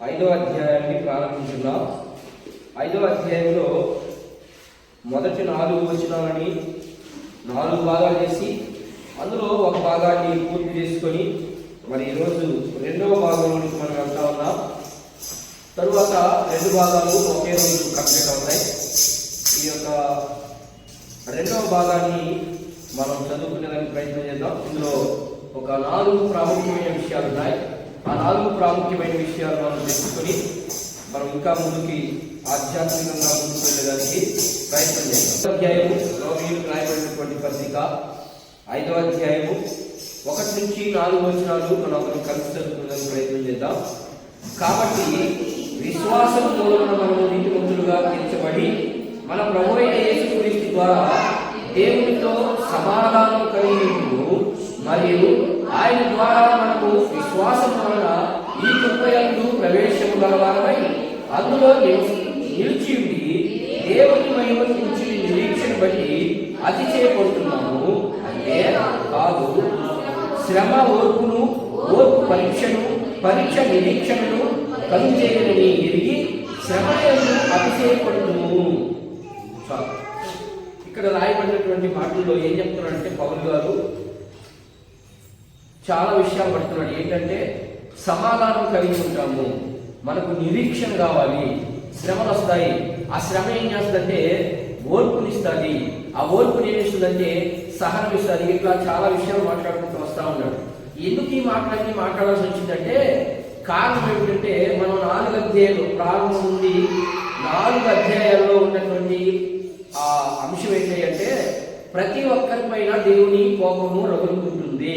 5వ అధ్యాయాన్ని ప్రారంభించున్నాం. 5వ అధ్యాయంలో మొదటి 4 వచనాలని 4 భాగాలు చేసి అందులో ఒక భాగాన్ని పూర్తి చేసుకొని మరి ఈరోజు 2వ భాగంలోకి మనం వెళ్తా ఉన్నాం. తరువాత 2 భాగాలు ఒకే రోజు కంప్లీట్ అవుతాయి. ఈ యొక్క 2వ భాగాన్ని మనం చదువుకునేదానికి ప్రయత్నం చేద్దాం. ఇందులో ఒక 4 ప్రాముఖ్యమైన విషయాలు ఉన్నాయి. ఆ 4 ప్రాముఖ్యమైన విషయాలు మనం తెలుసుకొని మనం ఇంకా ముందుకి ఆధ్యాత్మికంగా ముందుకు వెళ్ళడానికి ప్రయత్నం చేద్దాం. అధ్యాయము రోమీయులకు రాయబడినటువంటి పత్రిక 5వ అధ్యాయము 1 నుంచి 4 వచనాలు మనం కలిసి చదువుకునేందుకు ప్రయత్నం చేద్దాం. కాబట్టి విశ్వాసం మూలమున మనము నీతిమంతులుగా తీర్చబడి మన ప్రభువైన యేసుక్రీస్తు ద్వారా దేవునితో సమాధానం కలిగి మరియు ఆయన ద్వారా మనకు విశ్వాసం వలన ఈ కృపయందు ప్రవేశము గలవారమై అందులో నిలిచి ఉండి దేవుని మహిమను గురించి నిరీక్షణ బట్టి అతిశయపడుతున్నాము. అంటే కాదు, శ్రమ ఓర్పును, ఓర్పు పరీక్షను, పరీక్ష నిరీక్షణను కలుగజేయని ఎరిగి శ్రమయందు అతిశయపడుతున్నాము. ఇక్కడ రాయబడినటువంటి మాటల్లో ఏం చెప్తున్నాడంటే పౌలు గారు చాలా విషయాలు పడుతున్నాడు. ఏంటంటే సమాధానం కలిగి ఉంటాము, మనకు నిరీక్షణ కావాలి, శ్రమలు వస్తాయి. ఆ శ్రమ ఏం చేస్తుందంటే ఓర్పునిస్తుంది, ఆ ఓర్పుని ఏం ఇస్తుందంటే సహనం ఇస్తుంది. ఇట్లా చాలా విషయాలు మాట్లాడుకుంటూ వస్తూ ఉన్నాడు. ఎందుకు ఈ మాట్లాడాల్సి వచ్చిందంటే కారణం ఏమిటంటే మనం 4 అధ్యాయాలు ప్రారంభం నుండి 4 అధ్యాయాల్లో ఉన్నటువంటి ఆ అంశం ఏంటంటే ప్రతి ఒక్కరిపైన దేవుని కోపము రగులుకుంటుంది.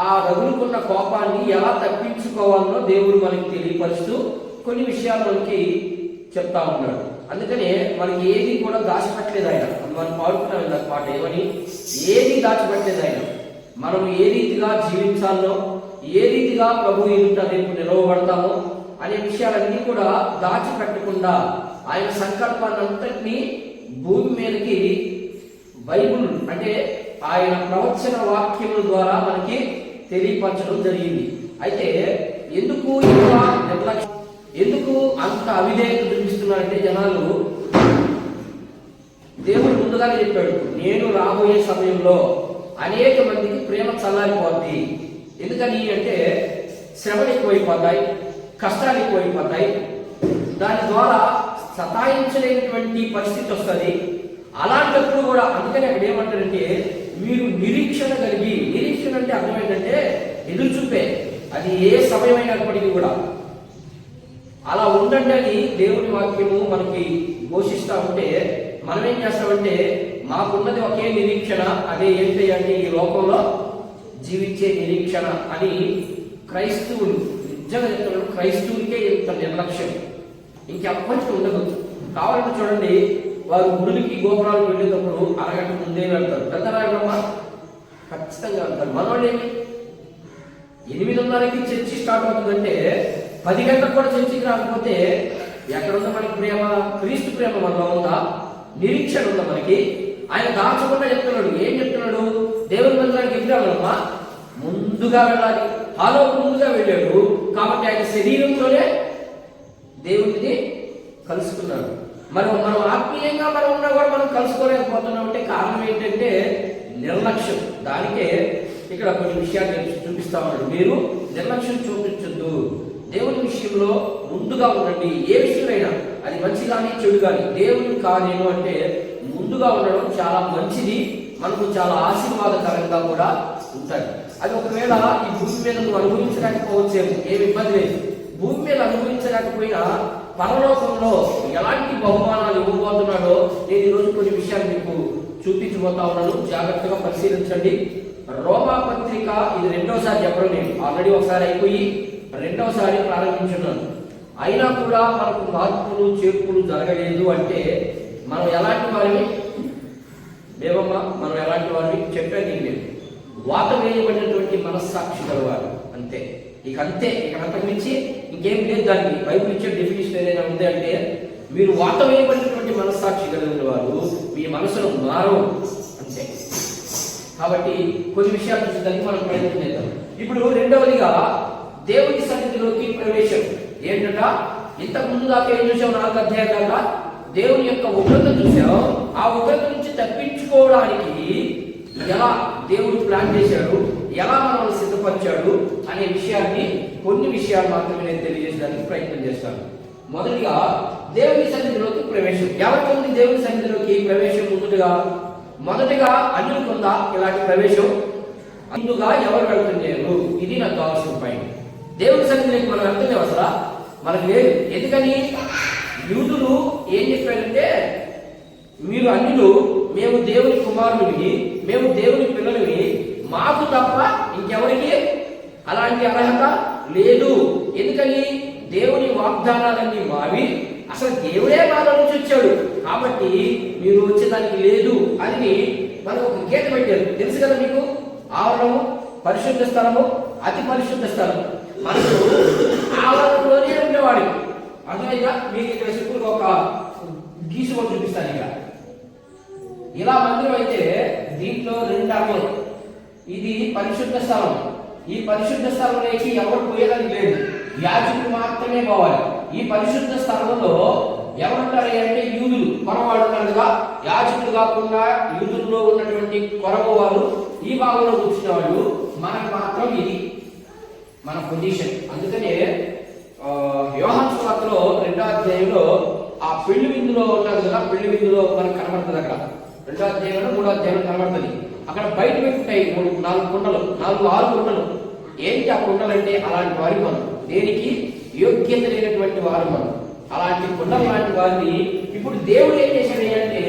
ఆ రగులుకున్న కోపాన్ని ఎలా తప్పించుకోవాలో దేవుడు మనకి తెలియపరుస్తూ కొన్ని విషయాలు మనకి చెప్తా ఉన్నాడు. అందుకనే మనకి ఏది కూడా దాచిపెట్టలేదు ఆయన. మనం పాడుకున్నాం ఇందాక పాట ఏమని, ఏది దాచిపెట్టలేదు ఆయన. మనం ఏ రీతిగా జీవించాలో, ఏ రీతిగా ప్రభు ఎదుట రేపు నిలవబడతామో అనే విషయాలన్నీ కూడా దాచిపెట్టకుండా ఆయన సంకల్పాన్ని అంతటినీ భూమి మీదకి బైబుల్ అంటే ఆయన ప్రవచన వాక్యముల ద్వారా మనకి తెలియపరచడం జరిగింది. అయితే ఎందుకు ఇంకా నిర్లక్ష్యం, ఎందుకు అంత అవిధేయత చూపిస్తున్నారంటే జనాలు, దేవుడు ముందుగానే చెప్పాడు, నేను రాబోయే సమయంలో అనేక మందికి ప్రేమ చల్లారిపోద్ది. ఎందుకని అంటే శ్రమలు ఎక్కువైపోతాయి, కష్టాలు ఎక్కువైపోతాయి, దాని ద్వారా సతాయించలేనటువంటి పరిస్థితి వస్తుంది. అలాంటప్పుడు కూడా అందుకని అక్కడ ఏమంటారంటే మీరు నిరీక్షణ కలిగి, నిరీక్షణ అంటే అర్థం ఏంటంటే ఎదురు చూపే, అది ఏ సమయమైనప్పటికీ కూడా అలా ఉండండి అని దేవుని వాక్యము మనకి ఘోషిస్తూ ఉంటే మనం ఏం చేస్తామంటే మాకున్నది ఒకే నిరీక్షణ, అదే ఏంటి అంటే ఈ లోకంలో జీవించే నిరీక్షణ అని క్రైస్తవులు నిజంగా చెప్తున్నాడు. క్రైస్తవులకే ఇంత నిర్లక్ష్యం ఇంకెప్పటికీ ఉండదు. కావాలంటే చూడండి, వారు గుడులకి గోపురాలు వెళ్ళేటప్పుడు అరగంట ముందే వెళ్తారు. పెద్దరాగమ్మా ఖచ్చితంగా వెళ్తారు. మనోళ్ళేమి 8:30కి చర్చి స్టార్ట్ అవుతుందంటే 10 గంటలకు కూడా చర్చికి రాకపోతే ఎక్కడుందా మనకి ప్రేమ? క్రీస్తు ప్రేమ మనలో ఉందా? నిరీక్షణ ఉందా మనకి? ఆయన దాచకుండా చెప్తున్నాడు. ఏం చెప్తున్నాడు? దేవుని మందిరానికి ఎప్పుడు వెళ్ళాలమ్మా? ముందుగా వెళ్ళాలి. హాలోకు ముందుగా వెళ్ళాడు కాబట్టి ఆయన శరీరంతోనే దేవుడిని కలుసుకున్నాడు. మనం ఆత్మీయంగా మనం ఉన్నా కూడా మనం కలుసుకోలేకపోతున్నాం అంటే కారణం ఏంటంటే నిర్లక్ష్యం. దానికే ఇక్కడ కొన్ని విషయాలు చూపిస్తా ఉన్నాడు. మీరు నిర్లక్ష్యం చూపించొద్దు, దేవుని విషయంలో ముందుగా ఉండండి. ఏ విషయమైనా అది మంచి కానీ చెడు కానీ దేవుని కార్యము అంటే ముందుగా ఉండడం చాలా మంచిది, మనకు చాలా ఆశీర్వాదకరంగా కూడా ఉంటాయి. అది ఒకవేళ ఈ భూమి మీద నువ్వు అనుభవించలేకపోవచ్చేమో, ఏమి ఇబ్బంది లేదు. భూమి మీద అనుభవించలేకపోయినా పరలోకంలో ఎలాంటి బహుమానాలు ఇవ్వబోతున్నాడో నేను ఈరోజు కొన్ని విషయాలు మీకు చూపించబోతా ఉన్నాను. జాగ్రత్తగా పరిశీలించండి. రోమా పత్రిక ఇది 2వసారి చెప్పడం, నేను ఆల్రెడీ ఒకసారి అయిపోయి 2వసారి ప్రారంభించున్నాను. అయినా కూడా మనకు మార్పులు చేర్పులు జరగలేదు అంటే మనం ఎలాంటి వారిని దేవమ్మ, మనం ఎలాంటి వారిని చెప్పేది లేదు. వాత వేయబడినటువంటి మనస్సాక్షి గలవారు అంతే. ఇక అంతే, ఇక అంతకుమించి ఇంకేం లేదు. దానికి బైబిల్ ఇచ్చే డెఫినేషన్ ఏదైనా ఉంది అంటే మీరు వాత వేయబడినటువంటి మనస్సాక్షి కలిగిన వారు, మీ మనసును మారవు అంతే. కాబట్టి కొన్ని విషయాలు చూసేదానికి మనం ప్రయత్నం చేద్దాం. ఇప్పుడు రెండవదిగా దేవుని సన్నిధిలోకి ప్రవేశం. ఏంటంట, ఇంతకు ముందు దాకా ఏం చూసాం, 4 అధ్యాయాల దాకా దేవుని యొక్క ఉగ్రత చూసాం. ఆ ఉగ్రత నుంచి తప్పించుకోవడానికి ఎలా దేవుడు ప్లాన్ చేశాడు, ఎలా మనల్ని సిద్ధపరిచాడు అనే విషయాన్ని, కొన్ని విషయాలు మాత్రమే నేను తెలియజేయడానికి ప్రయత్నం చేస్తాను. మొదటిగా దేవుని సన్నిధిలోకి ప్రవేశం. ఎవరికి ఉంది దేవుని సన్నిధిలోకి ప్రవేశం? మొదటిగా అన్యులకు ఉందా ఇలాంటి ప్రవేశం? ముందుగా ఎవరు వెళ్తున్నారు? ఇది నాకు కావాల్సిన పాయింట్. దేవుని సన్నిధిలోకి మనం వెళ్తున్నాం అసలు మనకు లేదు. ఎందుకని? యూదులు ఏం చెప్పారంటే, మీరు అన్యులు, మేము దేవుని కుమారునివి, మేము దేవుని పిల్లలవి, మాకు తప్ప ఇంకెవరికి అలాంటి అర్హత లేదు. ఎందుకని? దేవుని వాగ్దానాలన్నీ మావి, అసలు దేవుడే మాలో నుంచి వచ్చాడు, కాబట్టి మీరు వచ్చేదానికి లేదు అని మనకు ఒక గీత పెట్టారు. తెలుసు కదా మీకు, ఆవరణము, పరిశుద్ధ స్థలము, అతి పరిశుద్ధ స్థలం. మనకు ఆవరణలోనే ఉండేవాడు. అర్థమైనా? మీకు ఇక్కడ సింపుల్గా ఒక గీసుకొని చూపిస్తాను. ఇక ఇలా మందిరం అయితే దీంట్లో 2 అర్మలు. ఇది పరిశుద్ధ స్థలం. ఈ పరిశుద్ధ స్థలంలోకి ఎవరు పోయేదని లేదు, యాజకులు మాత్రమే పోవాలి. ఈ పరిశుద్ధ స్థలంలో ఎవరుంటారు అంటే యూదులు, కొరవాడు ఉన్నారుగా. యాజకులు కాకుండా యూదుల్లో ఉన్నటువంటి కొరవ వారు ఈ భాగంలో కూర్చున్న వాళ్ళు. మనకు మాత్రం ఇది మన పొజిషన్. అందుకనే యోహాను సువార్తలో 2వ అధ్యాయంలో ఆ పెళ్లి విందులో ఉన్నారు కదా, పెళ్లి విందులో మనకు కనబడుతుంది. అక్కడ 2వ అధ్యాయంలో 3వ అధ్యాయంలో కనబడుతుంది. అక్కడ బయట పెట్టుకుంటాయి 4 కుండలు, 6 కుండలు. ఏంటి ఆ కుండలు అంటే, అలాంటి వారి మనం, దేనికి యోగ్యత లేనటువంటి వారు మనం, అలాంటి కుండలు లాంటి వారిని ఇప్పుడు దేవుడు ఏం చేశాడు అంటే,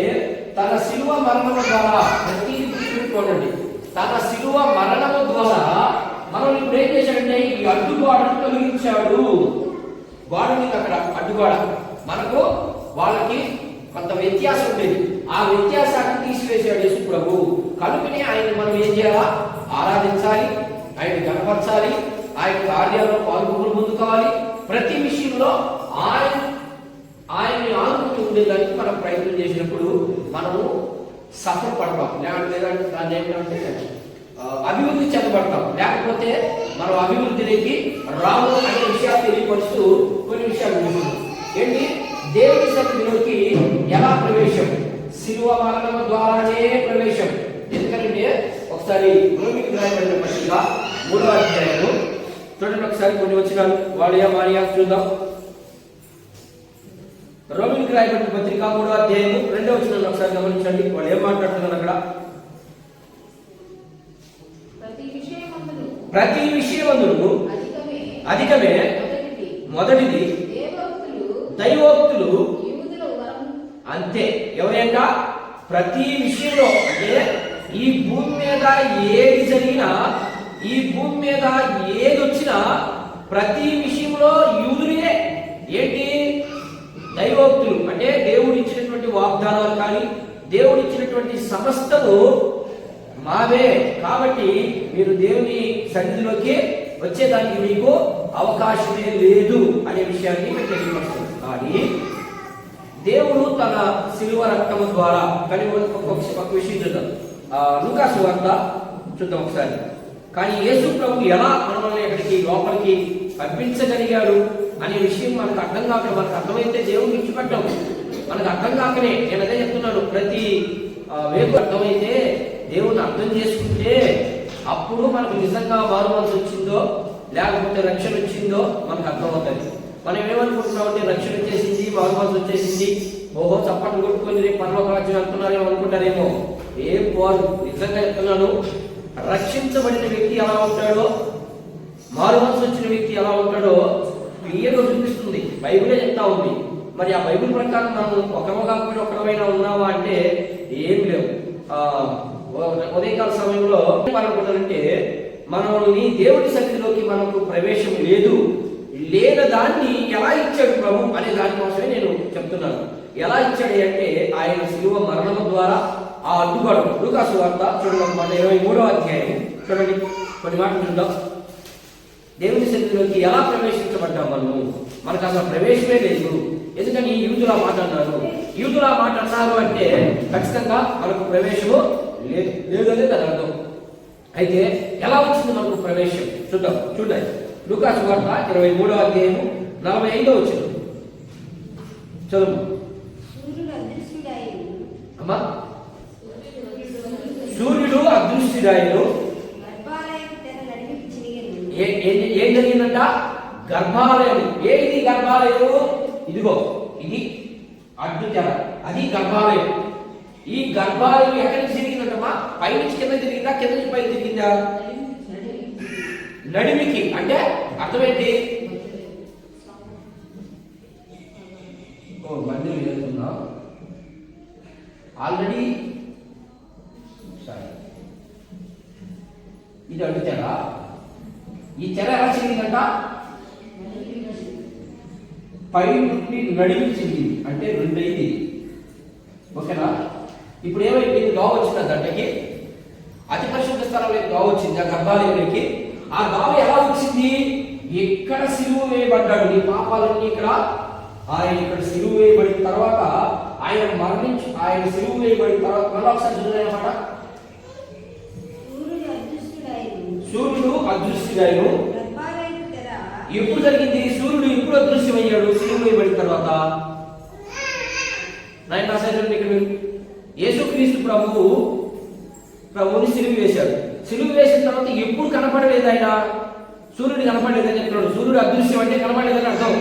తన శిలువ మరణము ద్వారా, ప్రతిదీ గుర్తుపెట్టుకోండి, తన శిలువ మరణము ద్వారా మనం ఇప్పుడు ఏం చేశాడంటే ఈ అడ్డుగోడను తొలగించాడు. గోడ మీద అక్కడ అడ్డుగోడ, మనకు వాళ్ళకి కొంత వ్యత్యాసం ఉండేది. ఆ వ్యత్యాసాన్ని తీసివేశాడు యేసు ప్రభు. కనుకనే ఆయన మనం ఏం చేయాలా? ఆరాధించాలి, ఆయన కనపరచాలి, ఆయన కార్యాల్లో పాల్గొని ముందుకోవాలి. ప్రతి విషయంలో ఆయన్ని ఆనుకుంటూ ఉండేదానికి మనం ప్రయత్నం చేసినప్పుడు మనము సఫర్ పడతాం. లేదంటే దాన్ని ఏమిటంటే అభివృద్ధి చెందబడతాం. లేకపోతే మనం అభివృద్ధిలోకి రాము అనే విషయాలు తెలియపరుస్తూ కొన్ని విషయాలు చూస్తున్నాం. ఏంటి? దేవుని సన్నిధిలోకి ఎలా ప్రవేశం? శిలువ మరణం ద్వారానే ప్రవేశం. ఎందుకంటే ఒకసారి రోమికి రాయబడిన పత్రిక 3వ అధ్యాయము చూడండి, ఒకసారి కొన్ని వచనాలు వాడియా మారియా చూద్దాం. రోమికి రాయబడిన పత్రిక 3వ అధ్యాయము 2వ వచనాన్ని ఒకసారి గమనించండి. వాళ్ళు ఏం మాట్లాడుతున్నారు అక్కడ? ప్రతి విషయమందును అధికమే మొదటిది దైవోక్తులు. అంతే. ఎవరైనా ప్రతి విషయంలో, అంటే ఈ భూమి మీద ఏది జరిగినా, ఈ భూమి మీద ఏది వచ్చినా ప్రతి విషయంలో యూదులే. ఏంటి? దైవోక్తులు అంటే దేవుడు ఇచ్చినటువంటి వాగ్దానాలు కానీ, దేవుడు ఇచ్చినటువంటి సమస్తము మావే. కాబట్టి మీరు దేవుని సన్నిధిలోకి వచ్చేదానికి మీకు అవకాశమే లేదు అనే విషయాన్ని మేము తెలియపరుస్తుంది. కానీ దేవుడు తన శిలువ రక్తము ద్వారా, కానీ ఒక విషయం చూద్దాం. లూకా సువార్త చూద్దాం ఒకసారి. కానీ యేసు ప్రభు ఎలా మనల్ని ఎక్కడికి లోపలికి పంపించగలిగాడు అనే విషయం మనకు అర్థం కాక, మనకు అర్థమైతే దేవుని విడిచిపెట్టాం. మనకు అర్థం కాకనే నేను అదే చెప్తున్నాను. ప్రతి వేపు అర్థమైతే, దేవుని అర్థం చేసుకుంటే అప్పుడు మనకు నిజంగా మారు మనసు వచ్చిందో లేకపోతే రక్షణ వచ్చిందో మనకు అర్థమవుతుంది. మనం ఏమనుకుంటున్నాం అంటే రక్షణ వచ్చేసింది, మారు మనసు వచ్చేసింది, ఓహో చప్పట్లు కొట్టుకొని రేపు పరలోక రాజ్యం వెళ్తున్నారేమో అనుకుంటారేమో. ఏం పోదు. నిజంగా చెప్తున్నాను, రక్షించబడిన వ్యక్తి ఎలా ఉంటాడో, మారు మనసు వచ్చిన వ్యక్తి ఎలా ఉంటాడో క్లియర్గా చూపిస్తుంది. బైబిలే చెప్తా ఉంది. మరి ఆ బైబిల్ ప్రకారం మనం ఒకరో కాకపోయినా ఒకరమైనా ఉన్నావా అంటే ఏం లేవు. ఉదయకాల సమయంలో అంటే మనల్ని దేవుడి సన్నిధిలోకి మనకు ప్రవేశం లేదు, లేని దాన్ని ఎలా ఇచ్చాడు ప్రభు అనే దానికోసమే నేను చెప్తున్నాను. ఎలా ఇచ్చాడు అంటే ఆయన శిలువ మరణం ద్వారా ఆ అడ్డుగోడ. లూకా సువార్త చూడండి 23వ అధ్యాయం చూడండి, కొన్ని మాటలు చూద్దాం. దేవుని సన్నిధిలోకి ఎలా ప్రవేశించబడ్డాం మనము? మనకు అసలు ప్రవేశమే లేదు. ఎందుకని? యూదులా మాట అన్నారు. యూదులా మాట అన్నారు అంటే ఖచ్చితంగా మనకు ప్రవేశము లేదు అనేది దాని అర్థం. అయితే ఎలా వచ్చింది మనకు ప్రవేశం? చూద్దాం. చూడండి, లూకా సువార్త 23వ అధ్యాయము 45వ వచనం చదువు అమ్మా. సూర్యుడు అదృష్టిడాయను. ఏం జరిగిందంట? గర్భాలయం. ఏది గర్భాలయం? ఇదిగో ఇది అడ్డు తెర, అది గర్భాలయం. ఈ గర్భాలయం ఎక్కడి నుంచి తిరిగిందంటమ్మా? పైనుంచి కింద తిరిగిందా, కింద నుంచి పైకి తిరిగిందా? నడిమికి. అంటే అర్థమేంటి? మందిరం వెళ్తున్నా ఆల్రెడీ. సరే, ఇది అడ్డు తెర. ఈ తెర ఎలా చిరిగిందంట? పై నుండి నడిమి చిరిగింది. అంటే రెండైంది. ఓకేనా? ఇప్పుడు ఏమైపోయింది? గావు వచ్చింది ఆ గడ్డకి. అతి పరిశుద్ధ స్థలంలోకి గావు వచ్చింది, ఆ గర్భాలయంలోకి. ఆ గావు ఎలా వచ్చింది? ఎక్కడ సిలువ వేయబడ్డాడు నీ పాపాలన్నీ ఇక్కడ. ఆయన ఇక్కడ సిలువ వేయబడిన తర్వాత ఆయన మరణించి, ఆయన సిలువ వేయబడిన తర్వాత మళ్ళీ ఒకసారి చూడాలన్నమాట. సూర్యుడు అదృశ్యుడైను. ఎప్పుడు జరిగింది? సూర్యుడు ఎప్పుడు అదృశ్యమయ్యాడు? సిలువ వేయబడిన తర్వాత. నాయన రాశారు ఇక్కడ మీరు. యేసుక్రీస్తు ప్రభువుని సిలువ వేశాడు. సిలువ వేసిన తర్వాత ఎప్పుడు కనపడలేదు ఆయన. సూర్యుడు కనపడలేదని చెప్తున్నాడు. సూర్యుడు అదృశ్యం అంటే కనపడలేదని అర్థం.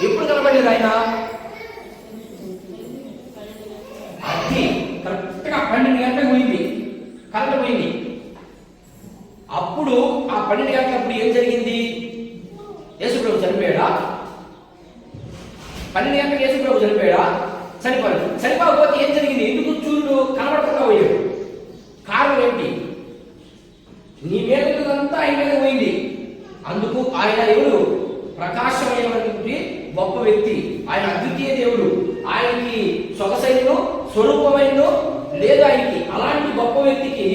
ఎప్పుడు కనపడలేదు ఆయన? అది కరెక్ట్ గా 12 గంటలకు పోయింది, కరెంట్ పోయింది. అప్పుడు ఆ 12 గంటలప్పుడు ఏం జరిగింది? యేసుప్రభు చనిపోయాడా? 12 గంటలకు యేసుప్రభు చనిపోయాడా? చనిపోయాడు. చనిపోకపోతే ఏం జరిగింది? ఎందుకు సూర్యుడు కనబడకుండా పోయాడు? కారణం ఏంటి? నీ మీద ఆయన మీద పోయింది. అందుకు ఆయన దేవుడు ప్రకాశమైనటువంటి గొప్ప వ్యక్తి. ఆయన అద్వితీయ దేవుడు. ఆయనకి సొగసైన స్వరూపమైన లేదు ఆయనకి. అలాంటి గొప్ప వ్యక్తికి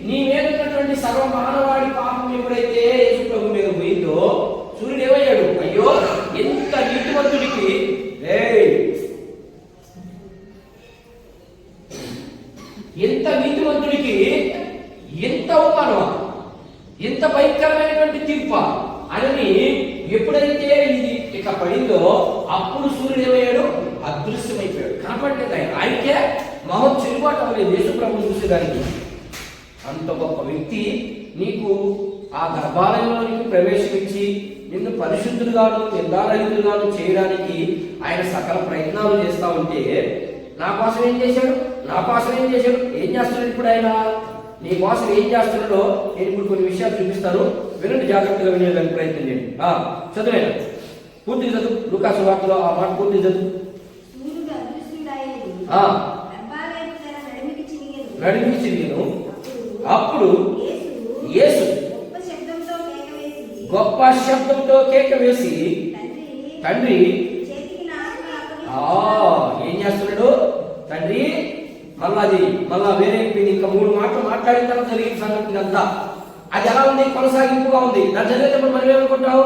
నీ మీద ఉన్నటువంటి సర్వ మానవాడి పాపం ఎప్పుడైతే యేసు ప్రభు మీద పోయిందో సూర్యుడు ఏమయ్యాడు? అయ్యో, ఎంత నీతిమంతుడికి ఎంత నీతిమంతుడికి ఎంత అవమానమా, ఎంత భయంకరమైనటువంటి తీర్పు అని ఎప్పుడైతే ఇది ఇక పడిందో అప్పుడు సూర్యుడు ఏమయ్యాడు? అదృశ్యమైపోయాడు, కనపడలేదు. ఆయనకే మహం చెల్లుబాటు అవ్వలేదు యేసు ప్రభు చూసేదానికి. అంత గొప్ప వ్యక్తి నీకు ఆ గర్భాలయంలోనికి ప్రవేశించి నిన్ను పరిశుద్ధులుగాను నిర్ధారహితులుగాను చేయడానికి ఆయన సకల ప్రయత్నాలు చేస్తా ఉంటే నా కోసం ఏం చేశాడు? ఏం చేస్తున్నాడు ఇప్పుడు ఆయన? నీ కోసం ఏం చేస్తున్నాడో నేను ఇప్పుడు కొన్ని విషయాలు చూపిస్తాను. వినండి, జాగ్రత్తగా వినేదానికి ప్రయత్నం చేయండి. చదువేనా? పూర్తి చదువు. లూకాసు వార్తలో ఆ మాట పూర్తి చదువు. నడిమికి చిరిగెను. అప్పుడు యేసు గొప్ప శబ్దంతో కేక వేసి తండ్రి ఏం చేస్తున్నాడు? తండ్రి మళ్ళా వేరే ఇంకా 3 మాటలు మాట్లాడిన తర్వాత జరిగిన సంగతి అంతా అది ఎలా ఉంది? కొనసాగింపుగా ఉంది. దాని చదివేటప్పుడు మనం ఏమనుకుంటావు?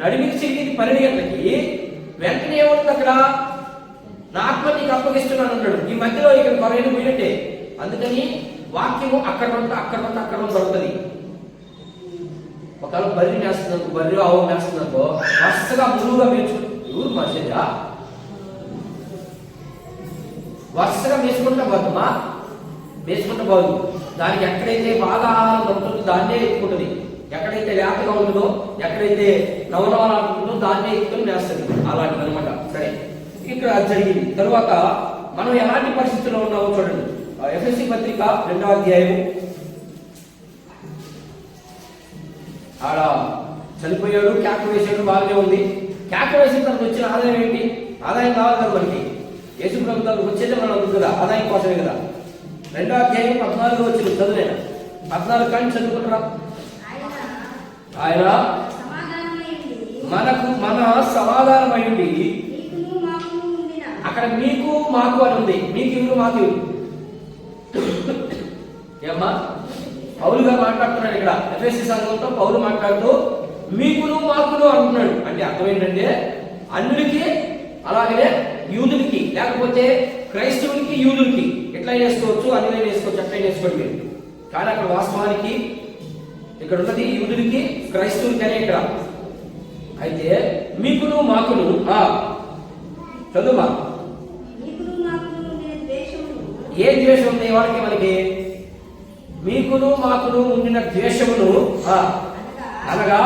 నడిమికి చిరిగింది 12 గంటలకి. వెంటనే ఏమవుతుంది అక్కడ? నా ఆత్మ నీకు అప్పగిస్తున్నాను అన్నాడు. ఈ మధ్యలో ఇక్కడ కొరైన పోయినట్టే. అందుకని వాక్యము అక్కడ దొరుకుతుంది. ఒకవేళ బర్రె మేస్తున్నారు, బర్రె ఆవు మేస్తున్నారు, వరుసగా మురువుగా ఎవరు మనిషిగా వరుసగా వేసుకుంటా పోదు. దానికి ఎక్కడైతే బాగా ఆహారం దొరుకుతుందో దాన్నే ఎత్తుకుంటుంది. ఎక్కడైతే లేతగా ఉంటుందో, ఎక్కడైతే నవనవలాడుతుందో దాన్నే ఎత్తుకుని వేస్తుంది. అలాంటిది అనమాట. సరే, ఇక్కడ జరిగింది. తరువాత మనం ఎలాంటి పరిస్థితుల్లో ఉన్నామో చూడండి. ఎఫ్ఎస్సి పత్రిక 2వ అధ్యాయం. ఆడ చనిపోయాడు, కేక వేసాడు, బాగానే ఉంది. కేక వేసిన తర్వాత వచ్చిన ఆదాయం ఏంటి? ఆదాయం కావాలి కదా మనకి. యేసు ప్రభు తనకు వచ్చేదే మనం ఉంది కదా, ఆదాయం కోసమే కదా. 2వ అధ్యాయం 14 వచ్చిన చదువులేనా? 14 కానీ చదువుకుంటారా? ఆయన మన సమాధానమైంది. అక్కడ మీకు మాకు అని ఉంది. మీకు ఇవ్వరు, మాకు ఏమ్మా? పౌలు గారు మాట్లాడుతున్నాడు ఇక్కడ. ఎఫెసీ సంఘంతో పౌలు మాట్లాడుతూ మీకును మాకును అంటున్నాడు. అంటే అర్థం ఏంటంటే అన్యులకి, అలాగనే యూదులకి, లేకపోతే క్రైస్తవులకి యూదులకి ఎట్లయినా వేసుకోవచ్చు, అన్యులైనా వేసుకోవచ్చు, ఎట్లయినా వేసుకోండి మీరు. కానీ అక్కడ వాస్తవానికి ఇక్కడ ఉన్నది యూదులకి క్రైస్తవులకి అనే ఇక్కడ. అయితే మీకును మాకును చదువుమా ఏ ద్వేషం ఉంది వాళ్ళకి మనకి? మీకును మాకును ఉండిన ద్వేషమును అనగా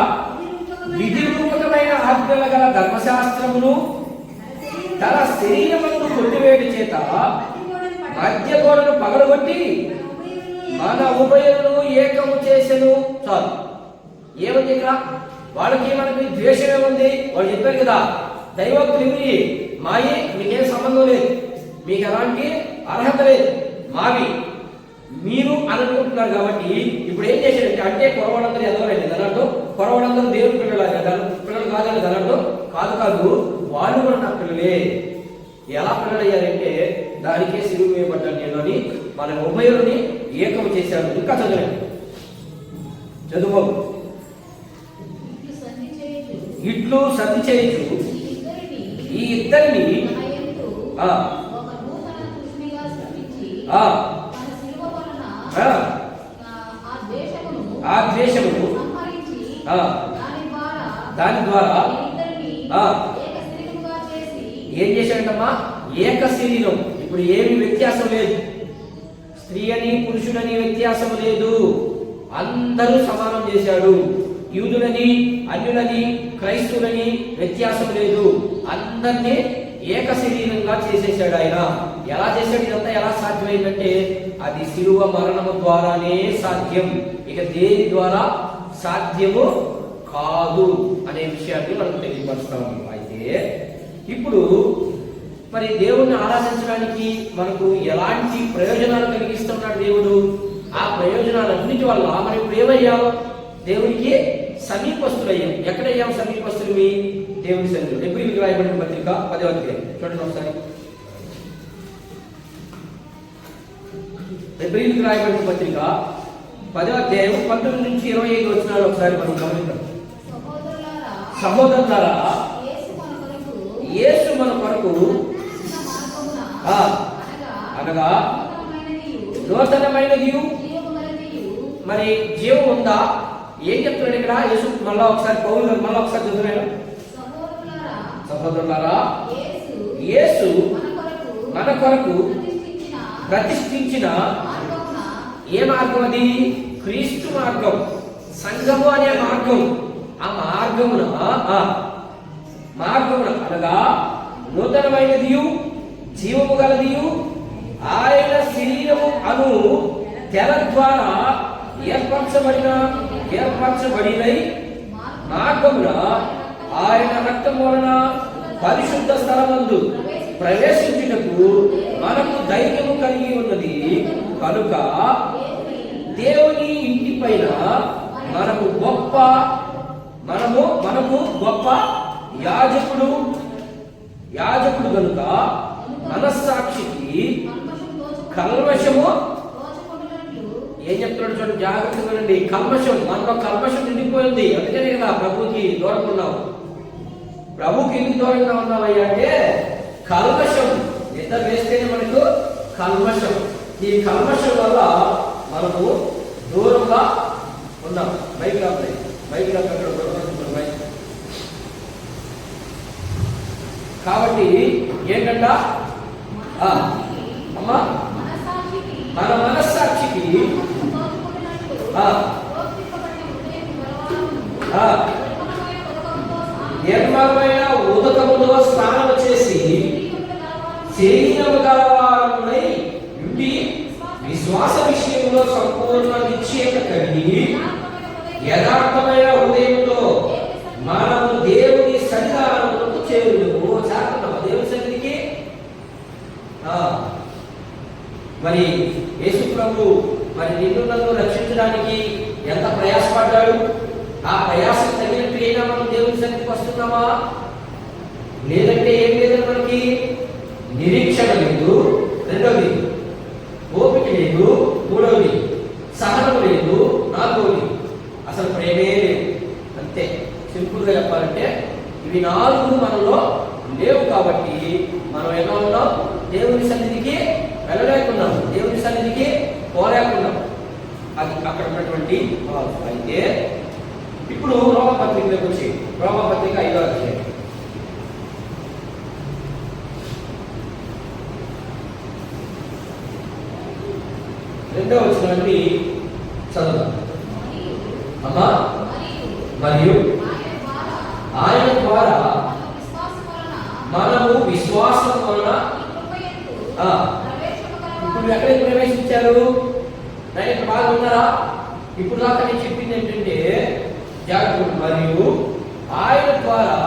విధి రూపకమైన ఆజ్ఞల గల ధర్మశాస్త్రమును తన శరీరమును కొట్టివేడి చేత మధ్య గోడను పగలగొట్టి మన ఉభయులను ఏకము చేసెను. చాలు. ఏముంది ఇక్కడ? వాళ్ళకి మనకి ద్వేషం ఏముంది? వాళ్ళు చెప్పారు కదా, దైవోక్తి మాయి మీకేం సంబంధం లేదు, మీకు ఎలాంటి అర్హత లేదు, మావి మీరు అని అనుకుంటున్నారు. కాబట్టి ఇప్పుడు ఏం చేశాడంటే, అంటే కొరవాడందరూ ఎదవరండి దాంట్లో, కొరవాడందరూ దేవుని పిల్లలు కాదండి దాంట్లో, కాదు వాళ్ళు కూడా నా పిల్లలే. ఎలా పిల్లలయ్యారంటే దానికే సిలువ వేయబడ్డాను నేను అని మన ఉభయులని ఏకం చేశాడు. ఇంకా చదవండి, చదువు. ఇట్లు సతి చేయొచ్చు ఈ ఇద్దరిని ఆ ద్వేషమును దాని ద్వారా ఏం చేశాడంటమ్మా? ఏక శరీరం. ఇప్పుడు ఏమి వ్యత్యాసం లేదు, స్త్రీ అని పురుషుడని వ్యత్యాసం లేదు, అందరూ సమానం చేశాడు. యూదులని అన్యులని క్రైస్తవులని వ్యత్యాసం లేదు, అందరినీ ఏక శరీరంగా చేసేసాడు ఆయన. ఎలా చేశాడు? ఇదంతా ఎలా సాధ్యమైందంటే అది శిలువ మరణము ద్వారానే సాధ్యం, ఇక దేని ద్వారా సాధ్యము కాదు అనే విషయాన్ని మనం తెలియపరుస్తాము. అయితే ఇప్పుడు మరి దేవుణ్ణి ఆరాధించడానికి మనకు ఎలాంటి ప్రయోజనాలు కలిగిస్తున్నాడు దేవుడు? ఆ ప్రయోజనాలన్నిటి వల్ల మనం ఇప్పుడు ఏమయ్యాం? దేవునికి సమీపస్తులయ్యాం. ఎక్కడయ్యాం సమీపస్తులు? దేవుని సన్నిధిలో. ఎబ్రీయులకు రాయబడిన పత్రిక 10వ అధ్యాయం చూడండి ఒకసారి. ఎబ్రీయులకు రాయబడిన పత్రిక 10వ అధ్యాయం 19 నుంచి 25 వచనాలు ఒకసారి మనం గమనిద్దాం. సహోదరులారా, యేసు మన కొరకు అనగా నూతనమైనది మరి జీవం ఉందా? ఏం చెప్తున్నాడు ఇక్కడ యేసు? మళ్ళా ఒకసారి పౌలు మళ్ళా ఒకసారి చదువుతున్నాడు. సహోదరులారా, యేసు మన కొరకు ప్రతిష్ఠించిన ఏ మార్గం? అది క్రీస్తు మార్గం, సంఘము అనే మార్గం. ఆ మార్గమున అనగా నూతనమైనది జీవము గలది ఆయన శరీరము అను తెర ద్వారా ఏర్పరచబడినై మార్గమున ఆయన రక్తం వలన పరిశుద్ధ స్థలమందు ప్రవేశించుటకు మనకు ధైర్యము కలిగి ఉన్నది. కనుక దేవుని ఇంటి పైన మనకు గొప్ప యాజకుడు కనుక మనస్సాక్షికి కల్మషము ఏం చెప్తున్నాడు చూడండి, జాగ్రత్తగా వినండి. కల్మషం, మనలో కల్మషం నిండిపోయింది. అందుకనే కదా ప్రభుకి దూరంగా ఉన్నావు. ప్రభుకి ఎందుకు దూరంగా ఉన్నావయ్యా అంటే కల్మషం నిద్ర వేస్తేనే మనకు కల్మషం. ఈ కల్మషం వల్ల మనము దూరంగా ఉన్నాం. బైక్ అక్కడ బైక్. కాబట్టి ఏంటంట అమ్మా, మన మనస్సాక్షికి నిర్మలమైన ఉదకముతో స్నానం చేసి శరీరము గలవారమునై ఉండి విశ్వాస విషయంలో సంపూర్ణ నిశ్చయత కలిగి యథార్థమైన హృదయంతో మనము దేవుని సన్నిధానములకు చేరుదుము. చేరుతున్నాము దేవుని సన్నిధికి. మరి యేసు ప్రభు మరి నిన్ను నన్ను రక్షించడానికి ఎంత ప్రయాసపడ్డాడు? ఆ ప్రయాసం తగినట్టు అయినా మనం దేవుని సన్నిధికి వస్తున్నామా? లేదంటే ఏం లేదు, మనకి నిరీక్షణ లేదు, రెండవది ఓపిక లేదు, మూడవది సహనం లేదు, నాలుగవది అసలు ప్రేమే లేదు. అంతే సింపుల్గా చెప్పాలంటే ఇవి 4 మనలో లేవు. కాబట్టి మనం ఎలా ఉన్నాం? దేవుని సన్నిధికి వెళ్ళలేకున్నాం, దేవుని సన్నిధికి పోలేకున్నాం. అది అక్కడ ఉన్నటువంటి. అయితే ఇప్పుడు రోమపత్రికలోకి వచ్చి రోమపత్రిక 5వ అధ్యాయం 2వ వచనాన్ని చదువు. అమ్మా, మరియు ఆయన ద్వారా మనము విశ్వాసం వలన ఇప్పుడు ఎక్కడికి ప్రవేశించారు? నేను బాగా ఉన్నారా? ఇప్పుడు దాకా నేను చెప్పింది ఏంటంటే జాగ్రత్త. మరియు ఆయన ద్వారా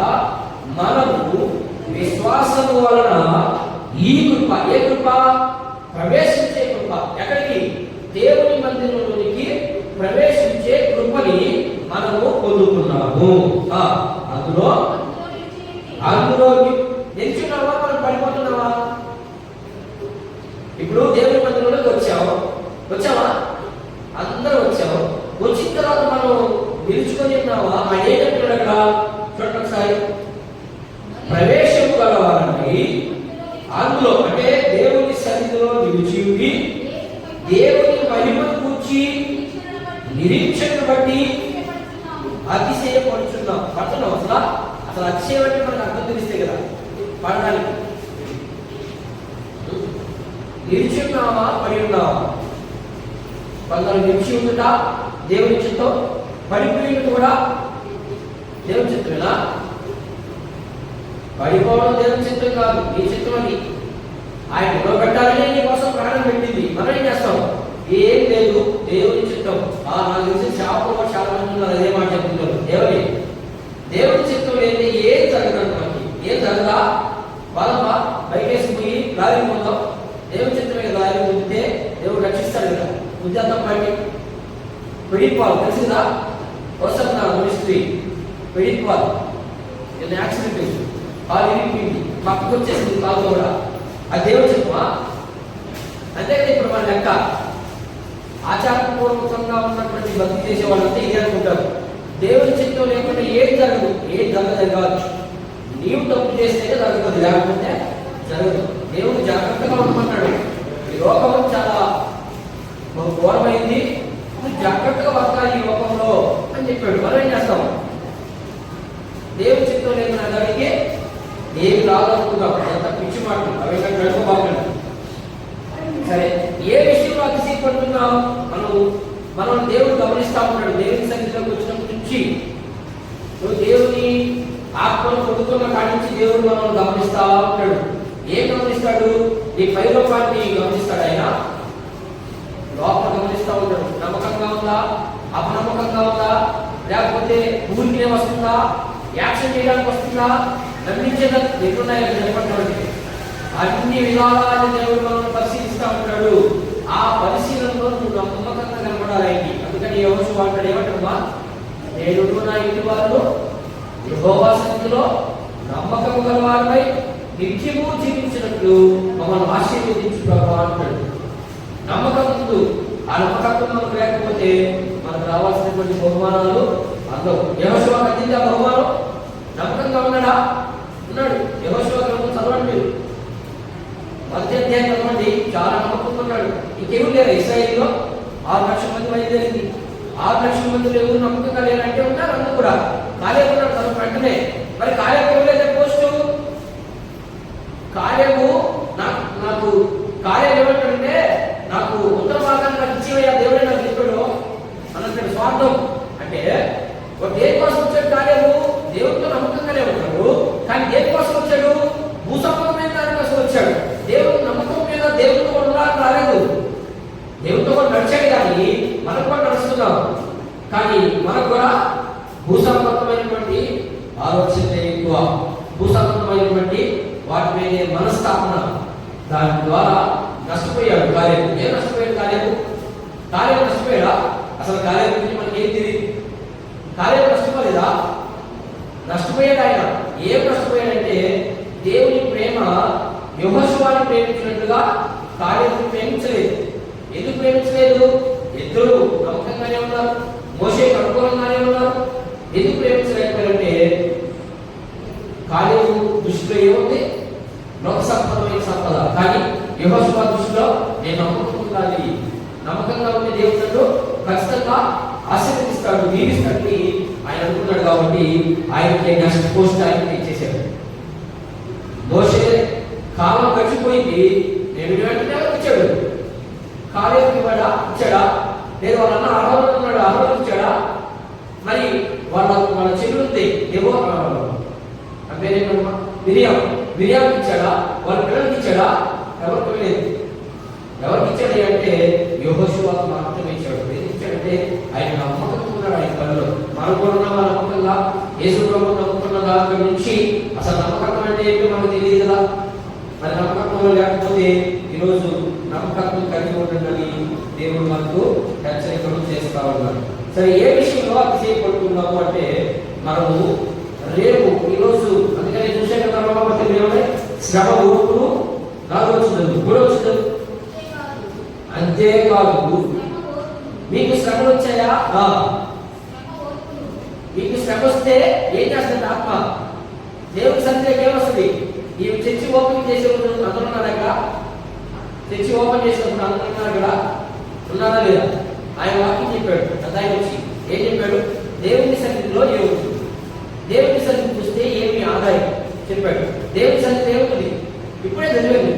మనము విశ్వాసం వలన ఈ కృప, ఏ కృప? ప్రవేశించే కృప. ఎక్కడికి? దేవుని మందిరంలోనికి ప్రవేశించే కృపని మనము పొందుకున్నాము. అందులో నిల్చున్నావా? మనం పడిపోతున్నావా? ఇప్పుడు దేవుని మందిరంలోకి వచ్చావా? అందరూ వచ్చావు. వచ్చిన తర్వాత మనం నిలుచుకొని ఉన్నావా? ఆయన ఏం చెప్తున్నాడు అక్కడ? చూడండి ఒకసారి. ప్రవేశము గలవారని అందులో, అంటే దేవుని సన్నిధిలో నిలిచి ఉండి దేవుని మహిమను కూర్చి నిరీక్షను బట్టి అతిశయపడుచున్నాం. పడుతున్నాం. అసలు అతిశయం అంటే మనకు అర్థం తెలిస్తే కదా పడడానికి. నిలిచి ఉన్నావా? పడి ఉన్నావా? కొందరు నిలిచి ఉండుట దేవుని చిత్తం, పడిపోయినట్టు కూడా దేవుని చిత్తమేనా? పడిపోవడం దేవుని చిత్తం కాదు, నీ చిత్తం. అది ఆయన నిలబెట్టాలని నీ కోసం ప్రాణం పెట్టింది. మనం ఏం చేస్తాం? ఏం లేదు, దేవుని చిత్తం. నాకు తెలిసి శాపంలో చాలా మంది ఉన్నారు అదే మాట చెప్తున్నారు. దేవుని చిత్తం లేని ఏం జరగదు. మనకి ఏం జరగదా? వాళ్ళ బయటేసి పోయి లారీ పొందాం. దేవుని చిత్తమే కదా. లారీ పొందితే దేవుడు రక్షిస్తాడు కదా. ఉద్యోగం బట్టి పెడిపోవాలి తెలిసిందా? వస్తున్నా మినిస్ట్రీ పెడిపోవాలి. యాక్సిడెంట్ కాలు ఇరిగిపోయింది, పక్కకు వచ్చేసింది కాలు కూడా. అది దేవుని చిత్తమా? అంతేకాదు. ఇప్పుడు మన లెక్క ఆచారపూర్వకంగా ఉన్నటువంటి భక్తి చేసే వాళ్ళంతా ఇది అనుకుంటారు. దేవుని చిత్తం లేకుండా ఏం జరగదు. కాదు. నీవు తప్పు చేస్తేనే జరుగుతుంది, లేకపోతే జరగదు. దేవుడు జాగ్రత్తగా ఉండమన్నాడు. ఈ లోకం చాలా ఘోరమైంది, జాగ్రత్తగా బతకాలి ఈ లోకంలో అని చెప్పాడు. మనం ఏం చేస్తాం? దేవుని చిత్తం లేకుండా దానికి ఏమి రాదనుకుంటాం. అంత పిచ్చి మాటలు అవి గడపబాకండి. సరే, ఏ విషయంలో అతిశయపడుతున్నాం? మనం దేవుడు గమనిస్తా ఉన్నాడు. దేవుని సన్నిధిలోకి వచ్చినప్పటి నుంచి నువ్వు దేవుని ఆత్మను పొందుతున్న కాడి నుంచి దేవుడు మనం గమనిస్తా ఉంటాడు. ఏం గమనిస్తాడు? ఈ పైలోపాన్ని గమనిస్తాడు. ఆయన లోపల గమనిస్తా ఉంటాడు. నమ్మకంగా ఉందా, అపనమ్మకంగా ఉందా, లేకపోతే ఊరికే వస్తుందా, యాక్షన్ చేయడానికి వస్తుందా, నమ్మించేదా ఎన్నున్నాయని చెప్పండి. అన్ని విధాలు దేవుడు మనం పరిశీలిస్తూ ఉంటాడు. ఆ పరిశీలనలో నువ్వు నమ్మకంగా కనబడాలి. అందుకని యెహోషువ అంటాడు, ఏమంటాడమ్మా? నేను నా ఇంటి వారు యెహోవా సన్నిధిలో నమ్మకము గల వారిపై నిత్యము జీవించినట్లు మమ్మల్ని ఆశీర్వదించు ప్రభువా అంటాడు. నమ్మకం ఉంది. ఆ నమ్మకత్వం మనకు లేకపోతే మనకు రావాల్సినటువంటి బహుమానాలు అందవు. యెహోషువ అందింది ఆ బహుమానం. నమ్మకంగా ఉన్నాడా? ఉన్నాడు. యెహోషువ గ్రంథం చదవండి మీరు. 10వ అధ్యాయం చదవండి. చాలా నమ్మకంగా ఉన్నాడు. ఇంకేమీ లేరు. ఇశ్రాయేలులో 6 లక్షల మంది బయలుదేరింది. 6 లక్షల మందిలో ఎవరు నమ్మకంగా లేరంటే ఉన్నారు. అందరూ కూడా కాలేబు ఉన్నాడు తన వెంటనే. మరి కాలేబు ఎవరైతే పోస్టు కాలేబు నాకు కాలేబు ఏమంటాడంటే, నాకు ఉత్తర భాగాన్ని నాకు ఇచ్చేవయ్యా దేవుడే నాకు చెప్పాడు అన్నట్టు. స్వార్థం అంటే దేనికోసం వచ్చాడు కాలేబు? దేవుడితో నమ్మకంగానే ఉంటాడు. కానీ దేనికోసం వచ్చాడు? భూసంబంధమైన దానికోసం వచ్చాడు. దేవుడు నమ్మకం మీద దేవుడితో కూడా రాలేదు. దేవుడితో కూడా నడిచాడు, కానీ మనకు కూడా నడుస్తున్నాం. కానీ మనకు కూడా భూసంబంధమైనటువంటి ఆలోచన ఎక్కువ, భూసంబంధమైనటువంటి వాటి మీద మనస్థాపన. దాని ద్వారా నష్టపోయాడు కాలేబు. ఏం నష్టపోయాడు కాలేబు? కాలేబు నష్టపోయాడా? అసలు కాలేబు గురించి మనకి ఏం తెలియదు. కాలేబు నష్టపోలేదా? నష్టపోయాడు. ఆయన ఏం నష్టపోయాడంటే, దేవుని ప్రేమ యెహోషువని ప్రేమించినట్లుగా కాలేబుని ప్రేమించలేదు. ఎందుకు ప్రేమించలేదు? ఇద్దరు నమ్మకంగానే ఉన్నారు, మోషేకి అనుకూలంగానే ఉన్నారు. ఎందుకు ప్రేమించలేకపోయారంటే, కాలేబు దృష్టిలో ఏముంది? లోక సంపదమైన సంపద. కానీ యెహోషువ దృష్టిలో నేను నమ్మకం ఉండాలి, నమ్మకంగా ఉండే దేవుడు ఖచ్చితంగా ఆశీర్వదిస్తాడు, దీవిస్తాడని ఆయన ఆయన అనుకున్నాడు కాబట్టి ఆయనకి నెక్స్ట్ పోస్ట్ ఆయనకి ఇచ్చేసాడు. మోషే కాలం గడిచిపోయింది, నేను వెంటనే ఇచ్చాడు. కాలేజీకి ఇచ్చాడా? లేదు వాళ్ళ అన్న అహరోను ఉన్నాడు, అహరోను ఇచ్చాడా? మరి వాళ్ళ చెల్లి ఉంది ఏవో మిరియాం ఇచ్చాడా? వాళ్ళ పిల్లలకి ఇచ్చాడా? ఎవరికి లేదు. ఎవరికి ఇచ్చాడు అంటే యెహోషువకు మాత్రమే ఇచ్చాడు. ఎందుకు ఇచ్చాడంటే ఆయన నమ్మకంగా ఉన్నాడు ఆయన పనిలో. మనం కూడా ఉన్నాం నమ్మకంగా, యేసు ప్రభువు నమ్ముకున్న దాని నుంచి అసలు నమ్మకత్వం అంటే ఏంటో మనకు తెలియదు కదా. మరి నమ్మకత్వంలో లేకపోతే ఈరోజు నమ్మకత్వం కలిగి ఉంటుందని దేవుడు మనకు హెచ్చరికలు చేస్తా ఉన్నారు. సరే, ఏ విషయంలో అతిశయపడుతున్నాము అంటే మనము రేపు ఈరోజు అందుకని చూసే కదా శ్రమ ఊపును నాలుగొచ్చుతుంది, మూడొచ్చుతుంది. అంతేకాదు మీకు శ్రమలు వచ్చాయా? మీకు శ్రమ వస్తే ఏం చేస్తుంది ఆత్మ? దేవుడి సన్నిధికి ఏమొస్తుంది? ఈ చర్చి ఓపెన్ చేసేప్పుడు అందరూ ఉన్నారు అక్కడ. చర్చి ఓపెన్ చేసినప్పుడు అందరూ ఉన్నారు అక్కడ, ఉన్నారా లేదా? ఆయన వాక్యం చెప్పాడు. ఆయన వచ్చి ఏం చెప్పాడు? దేవుని సన్నిధిలో ఏముంటుంది, దేవుని సన్నిధి చూస్తే ఏమి ఆదాయం చెప్పాడు. దేవుని సన్నిధి ఏముంటుంది? ఇప్పుడే చదివాను.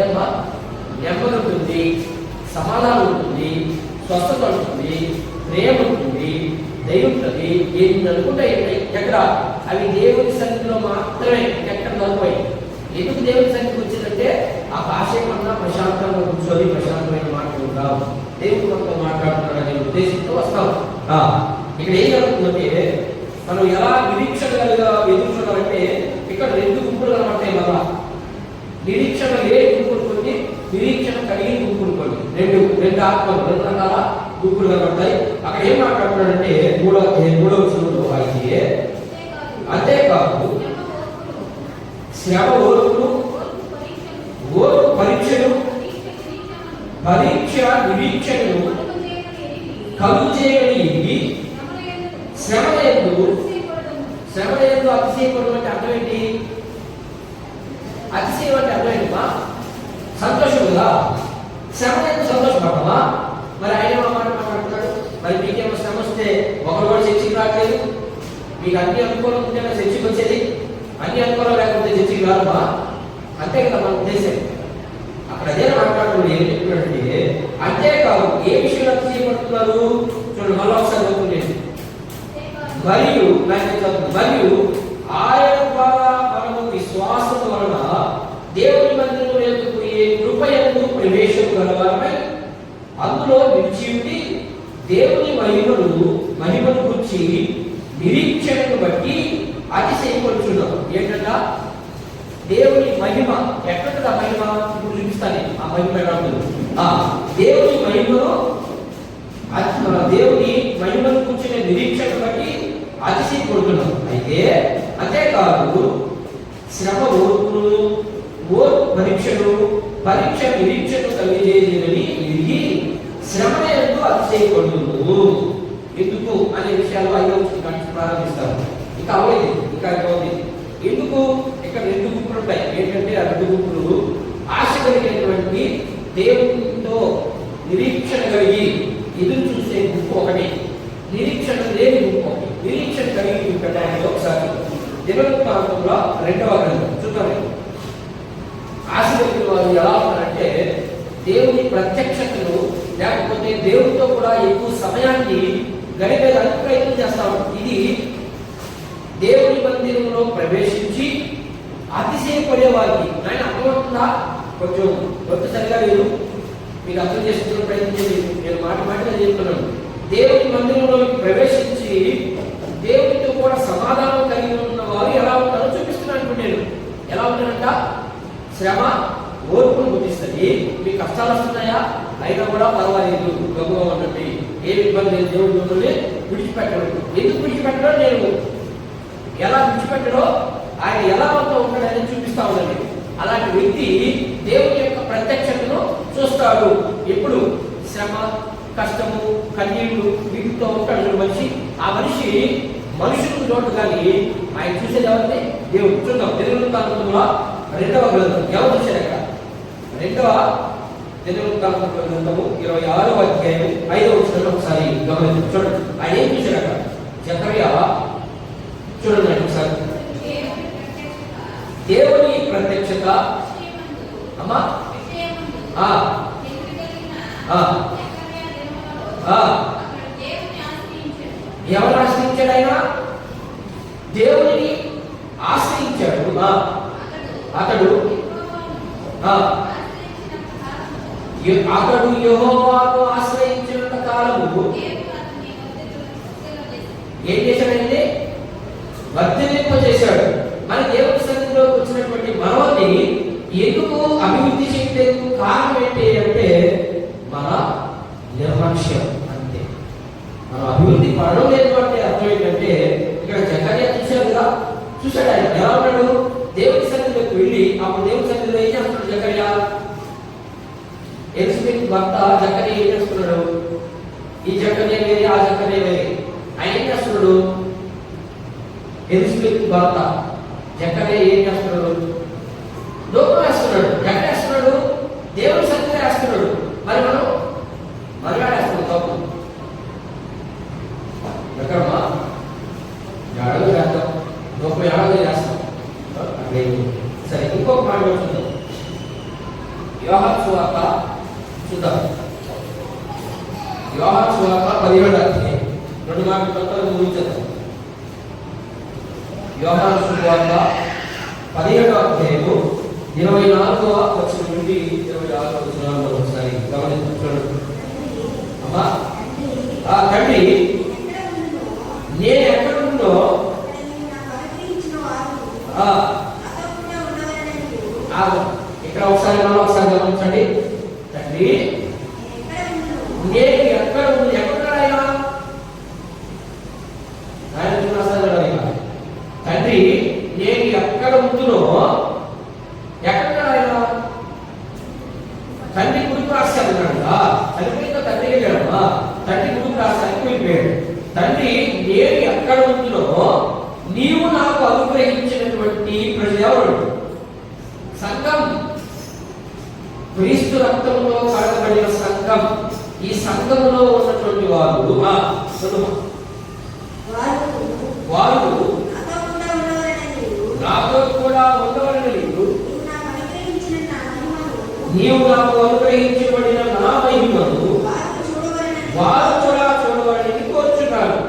ఏమ్మా? నెమ్మది ఉంటుంది, సమాధానం ఉంటుంది, స్వస్థత ఉంటుంది, ప్రేమ ఉంటుంది, దయ ఉంటుంది. ఏమి అనుకుంటాయి ఎక్కడ? అవి దేవుని సన్నిధిలో మాత్రమే. ఎక్కడ దొరకాయి? ఎందుకు దేవుని సన్నిధికి వచ్చిందంటే ఆ కాసేపన్నా ప్రశాంతంగా కూర్చొని ప్రశాంతమైన మాట్లాడుకుంటాం, దేవుడు మనతో మాట్లాడుతున్నాడనే ఉద్దేశంతో వస్తాం. ఇక్కడ ఏం జరుగుతుందంటే మనం ఎలా నిరీక్షణగా ఎదురు చూడాలంటే ఇక్కడ రెండు గుంపులు కనబడతాయి. మళ్ళా నిరీక్షణ లేని గుంపులు కొన్ని, నిరీక్షణ కలిగిన గుంపులు కొన్ని. రెండు ఆత్మలు, రెండు రకాల గుంపులు కనబడతాయి. అక్కడ ఏం మాట్లాడుతున్నాడంటే మూడవ వచనంలో అయితే అంతేకాదు శ్రమ ఓర్పును, ఓర్పు పరీక్షను, పరీక్ష నిరీక్షణను కలుగు చేయగలిగి శ్రమ ఎందు అతిశయపడడం అంటే అర్థం ఏంటి? అతిశయం అంటే అర్థం ఏంటమ్మా? సంతోషం కదా. శ్రమ ఎందు సంతోషపడమా? మరి ఆయన మాట మాట్లాడుతున్నాడు. మరి మీకేమో శ్రమ వస్తే ఒకరు కూడా చర్చికి రావట్లేదు. మీకు అన్ని అనుకూలం ఉంటేనే చర్చికి వచ్చేది, అన్ని అనుకూలం లేకపోతే చర్చికి రాదమ్మా. అంతే కదా మన ఉద్దేశం. అక్కడ అదే మాట్లాడుతున్నాడు. ఏం చెప్తున్నాడంటే అంతేకాదు ఏ విషయంలో అతిశయపడుతున్నారు చూడండి. మళ్ళీ ఒకసారి చదువుతుంది. మరియు ఆయన ద్వారా మనము విశ్వాసం వలన దేవుని మందిరము యందు ఏ కృపయందు ప్రవేశం గలవారమై అందులో నిలిచి ఉండి దేవుని మహిమను గురించి నిరీక్షణను బట్టి అతిశయపడుచున్నాం. ఏంటంట? దేవుని మహిమ ఎక్కడ? మహిమ ఇప్పుడు చూపిస్తాను. ఆ మహిమ ఎలా ఉంటుంది? దేవుని మహిమను కూర్చునే నిరీక్షణ బట్టి అతిశయపడుతున్నాం. అయితే అంతేకాదు శ్రమ ఓర్పును, ఓర్పు పరీక్షను, పరీక్ష నిరీక్షను కలిగజేయని ఎరిగి శ్రమ ఎందు అతిశయపడును. ఎందుకు అనే విషయాలు 5వ వచనం ప్రారంభిస్తారు. ఇంకా అవలేదు, ఇంకా అయిపోతుంది. ఎందుకు? ఇక్కడ రెండు గుంపులు ఉంటాయి. ఏంటంటే ఆ రెండు గుంపులు ఆశ కలిగినటువంటి దేవునితో నిరీక్షణ కలిగి ఎదురు చూసే గుంపు ఒకటి, నిరీక్షణ లేని గుంపు ఒకటి. నిరీక్షణ కలిగి పెట్టడానికి ఒకసారి దినవృత్తాంతంలో 2వ గ్రంథం చూద్దాం. ఆశ కలిగిన వారు ఎలా ఉన్నారంటే దేవుని ప్రత్యక్షతను లేకపోతే దేవునితో కూడా ఎక్కువ సమయాన్ని గడిపేదానికి ప్రయత్నం చేస్తాము. ఇది దేవుని మందిరంలో ప్రవేశించి అతిశయపడే వారికి ఆయన అర్థమవుతుందా? కొంచెం కొత్త సరిగా లేదు, మీకు అర్థం చేసుకునే ప్రయత్నం చేసి నేను మాటగా చెప్తున్నాను. దేవుని మందిరంలోకి ప్రవేశించి దేవునితో కూడా సమాధానం కలిగి ఉన్న వారు ఎలా ఉంటారో చూపిస్తున్నాను. నేను ఎలా ఉంటానంట? శ్రమ ఓర్పును గుర్తిస్తుంది. మీకు కష్టాలు వస్తున్నాయా? అయినా కూడా పర్వాలేదు, గొప్పగా ఉండండి, ఏ ఇబ్బంది లేదు, దేవుడు మిమ్మల్ని విడిచిపెట్టడం. ఎందుకు విడిచిపెట్టడం? నేను ఎలా విడిచిపెట్టడో ఆయన ఎలా ఉంటాడని చూపిస్తా ఉండండి. అలాంటి వ్యక్తి దేవుని యొక్క ప్రత్యక్షతను చూస్తాడు. ఎప్పుడు? శ్రమ, కష్టము, కన్నీళ్లు వీటితో ఉంటాడు మనిషి. ఆ మనిషి మనుషులకు చోటు కానీ ఆయన చూసేది ఎవరిని? దేవుడు. చూద్దాం దినవృత్తాంతంలో 2వ గ్రంథం. ఎవరు చూశారు? అక్కడ 2వ దినవృత్తాంతముల గ్రంథము 26వ అధ్యాయం 5వ వచనం ఒకసారి గమనించండి. చూడండి ఆయన ఏం చూశాడట. జకర్యా చూడండి ఒకసారి. దేవుని ప్రత్యక్షత అమ్మా ఎవరు ఆశ్రయించాడు? ఆయన దేవుని ఆశ్రయించాడు. అతడు యెహోవాను ఆశ్రయించినంత కాలము ఏం చేశాడంటే వర్ధిల్లింపజేశాడు. మన దేవుని సన్నిధిలోకి వచ్చినటువంటి మనల్ని ఎందుకు అభివృద్ధి చేయలేదు? కారణం ఏంటి అంటే మన నిర్లక్ష్యం. అంతే. మనం అభివృద్ధి పడడం లేదు అంటే అర్థం ఏంటంటే ఇక్కడ జకర్యా చూశాడు కదా, చూశాడు. ఆయన ఎలా ఉన్నాడు? దేవుని సన్నిధిలోకి వెళ్ళి అప్పుడు దేవుని సన్నిధిలో ఏం చేస్తున్నాడు జకర్యా? ఎలిజబెత్ భర్త జకర్యా ఏం చేస్తున్నాడు? ఈ జకర్యా వేరే, ఆ జకర్యా వేరే. ఆయన ఏం చేస్తున్నాడు? ఎలిజబెత్ భర్త జకర్యా ఏం చేస్తున్నాడు? లోపల వేస్తున్నాడు. ఎక్కడ వేస్తున్నాడు? దేవుని సన్నిధిలో వేస్తున్నాడు. మరి మనం మరిగాడేస్తున్నాం. తప్పు ఎక్కడమ్మా? ఏడవ చేస్తాం, లోపల ఏడవ చేస్తాం. అట్లే సరే. ఇంకొక మాట చూద్దాం. యోహాను సువార్త చూద్దాం. యోహాను సువార్త 17వ అధ్యాయం 2 మాటలు తప్పని ముగించేద్దాం. యోహాను సువార్త 17వ అధ్యాయము 24వ వచనం నుండి 26వ వచనాల్లో ఒకసారి గమనించండి. అమ్మా తండ్రి నేను ఎక్కడ ఉందో ఇక్కడ ఒకసారి మనం ఒకసారి గమనించండి. తండ్రి నేను ఎక్కడ ఉంది? ఎక్కడున్నాడు ఆయన? తండ్రి నేను ఎక్కడ ఉంటునో ఎక్కడున్నాడు ఆయన? తండ్రి గుడికి రాశాడు. చనిపోయిన తండ్రి వెళ్ళాడమ్మా. తండ్రి గుడికి రాశానికి వెళ్ళిపోయాడు. తండ్రి నేను ఎక్కడ ఉంటునో నీవు నాకు అనుగ్రహించినటువంటి ప్రజలు ఎవరు? సంఘం. క్రీస్తు రక్తంలో కడగబడిన సంఘం. ఈ సంఘంలో ఉన్నటువంటి వారు నాతో కూడా ఉండవలని నీవు నాకు అనుగ్రహించబడిన నా మహిమను వారు కూడా చూడవాలని కోరుచున్నాను.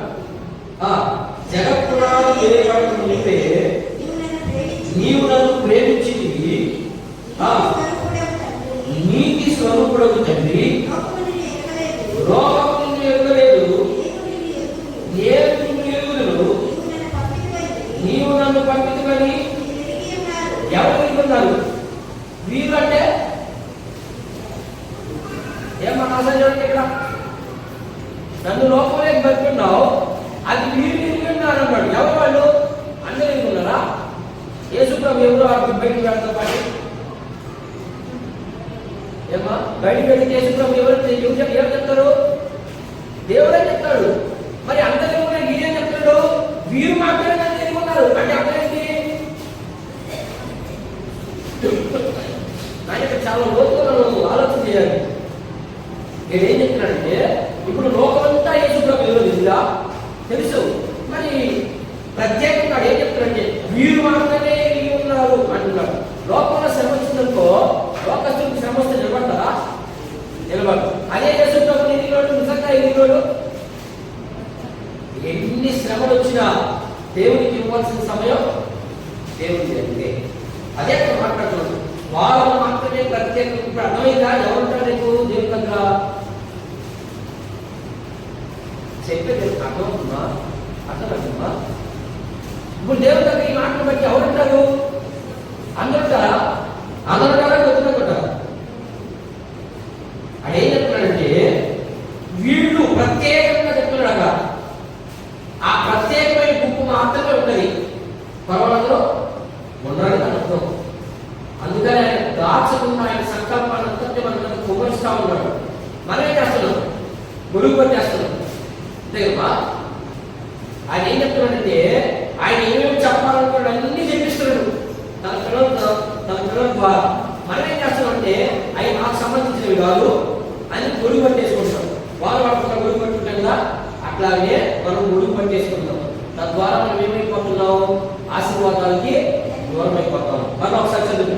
జగత్పురాణం వేయబడక ముందే నీవు నన్ను ప్రేమించితివి. నీతి స్వరూపుడకు తండ్రి లోకము నిన్ను ఎరుగలేదు, నేను నిన్ను ఎరుగుదును. నీవు నన్ను పంపితువని ఎవరు ఎరుగుతున్నారు? వీరు అంటే ఏమన్నా చూడండి. ఇక్కడ నన్ను లోకంలోకి పంపుతున్నావు, అది వీరు ఎరుగుతున్నారు అన్నాడు. ఎవరు వాళ్ళు? అందరూ ఎరుగుతున్నారా? యేసుప్రభు ఎవరు? వారికి బయటికి వెళ్తా పాటి ఏమా బయటికి వెళ్ళి యేసుప్రభు ఎవరు చెప్తారు? దేవుడే చెప్తాడు. మరి అందరూ కూడా వీరేం చెప్తాడు? వీరు మాత్రమే ఎరుగుతున్నారు అంటే అర్థమేంటి? నాకు చాలా లోతుగా ఆలోచన చేయాలి. నేనేం చెప్తున్నానంటే ఇప్పుడు లోకమంతా యేసుప్రభు ఎవరు తెలుసా? తెలుసు. మరి ప్రత్యేకంగా ఏం చెప్తున్నాడంటే వీరు మాత్రమే ఉన్నారు అంటున్నారు. లోకంలో శ్రమ వచ్చిందనుకో, లోకస్తులకు శ్రమ వస్తే నిలబడతారా? నిలబడు. అదే యేసుప్రభు ఎన్నికలు నిజంగా ఎన్నికలు ఎన్ని శ్రమలు వచ్చినా దేవునికి ఇవ్వాల్సిన సమయం దేవుడికి అంతే. అదే మాట్లాడుతున్నాడు. వాళ్ళు మాత్రమే ప్రత్యేకంగా. ఇప్పుడు అర్థమైందా? ఎవరుంటారు నీకు దేవుని దగ్గర చెప్పేది అర్థమవుతుందా? అర్థమవుతుందా? ఇప్పుడు దేవుని దగ్గర ఈ మాటలు బట్టి ఎవరుంటారు? అందరుంటారా? అందరుంటారా? కొట్టుకుంటారా? అదేం చెప్తున్నాడంటే వీళ్ళు ప్రత్యేకంగా చెప్తున్నాడు. ఆ ప్రత్యేకమైన గుంపు మాత్రమే ఉన్నది. పర్వాలందరూ ఉండడానికి అర్థం. అందుకని ఆయన దాచకుండా ఆయన సంకల్పాన్ని అంతటి మన కుమరిస్తా ఉన్నాడు. మనం ఏం చేస్తున్నాం? మురుగు పట్టేస్తున్నాం. అంతేగా? ఆయన ఏం చెప్తున్నాడంటే ఆయన ఏమేమి చెప్పాలనుకున్నాడు అన్ని చెప్పిస్తున్నాడు తన పిల్లల ద్వారా. మనం ఏం చేస్తామంటే అవి నాకు సంబంధించినవి కాదు. దూరం అయిపోతాము. మనం ఒకసారి చదువు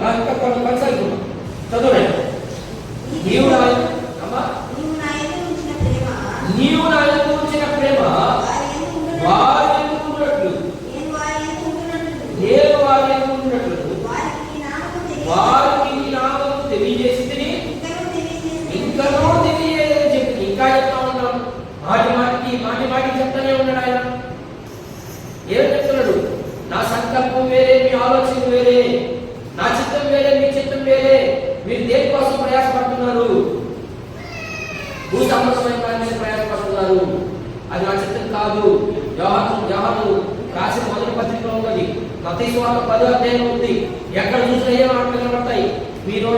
కొనసాగుతున్నాం, చదువునండి. నీవు నా యందు ఉంచిన ప్రేమ వారి యందు ఉన్నట్లు నేను వారి యందు ఉన్నట్లు వారికి నీ నామము తెలియజేసి ఇంకనూ తెలియజేయని చెప్పి ఇంకా చెప్తా ఉన్నాను. మాటి చెప్తానే ఉన్నాడు ఆయన. ఏం చెప్తున్నాడు? నా సంకల్పం వేరే, మీ ఆలోచన వేరే, నా చిత్తం వేరే, మీ చిత్తం వేరే. మీరు దేనికోసం ప్రయాసపడుతున్నారు? భూ సంబంధమైన దాని మీద ప్రయాసపడుతున్నారు. అది నా చిత్తం కాదు. యోహాను రాసిన మొదటి పత్రికలో ఉన్నది. మత్తయి సువార్త 10వ అధ్యాయం ఉంది. ఎక్కడ చూసినా ఏ మాటలు కనబడతాయి? మీరు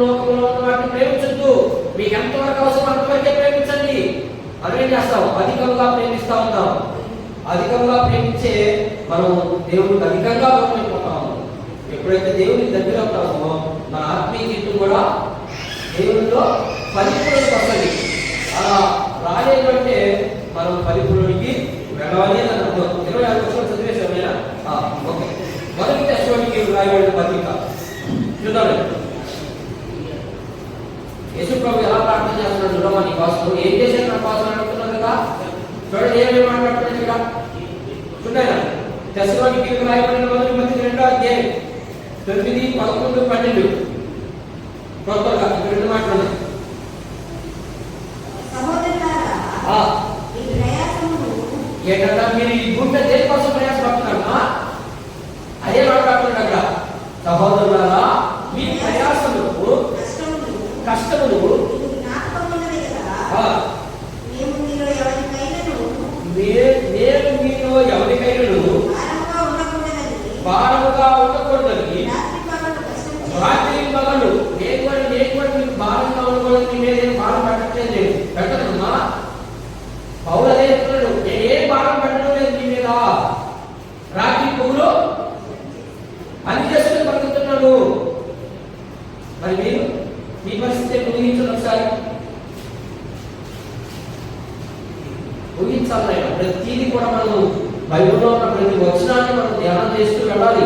లోకంలో ఉన్న వాటిని ప్రేమించద్దు. మీకు ఎంతవరకు అవసరం అంతవరకే ప్రేమించండి. అదేం చేస్తాం? అధికంగా ప్రేమిస్తా ఉన్నాం. అధికంగా ప్రేమించే మనం దేవుడికి అధికంగా దూరమైపోతాము. ఎప్పుడైతే దేవునికి దగ్గర అవుతామో మన ఆత్మీయ జీవితం కూడా దేవుడిలో పరిపూర్ణకి వస్తుంది. అలా రాలేదు అంటే మనం పరిపూర్ణకి వెళ్ళాలి అని అర్థం. 26 వర్షాలు చదివేశామైనా ఓకే. మొదటి తెస్సలోనికీయులకు రాయబడిన పత్రిక చూద్దాం. యేసు ప్రభు ఎలా ప్రార్థన చేస్తున్నాడు చూడమా. నీ కోసం ఏం చేశాను నా కోసం అడుగుతున్నాను కదా. చూడండి ఏమేమి మాట్లాడుతున్నాడు ఇక్కడ చూడండి. తెస్సలోనికీయులకు రాయబడిన మొదటి పత్రిక 2వ అధ్యాయం 9, 11, 12 కొత్తగా రెండు మాటలు. ఏంటంటే మీరు ఈ భూమి దేనికోసం ప్రయాసపడుతున్నారు? అదే మాట్లాడుతున్నాడు అక్కడ. సహోదరులారా, మీ ప్రయాసములు కష్టములు నేను మీలో ఎవరికైనా భారముగా ఉండకూడదని రాత్రి పగలు నేను కూడా మీకు భారంగా ఉండకూడదు. నేనేం భారం పెట్టట్లేదు, లేదు పెట్టదమ్మా. పౌలు అదే చెప్తున్నాడు. నేను ఏం భారం పెట్టడం లేదు మీ మీద. రాత్రి పౌలు పని చేసుకుని బతుకుతున్నాడు. మరి మీరు మీ పరిస్థితి ఊహించండి ఒకసారి. ఊహించాలి. ప్రతిదీ కూడా మనం బైబిల్లో ఉన్న ప్రతి వచనాన్ని మనం ధ్యానం చేస్తూ వెళ్ళాలి.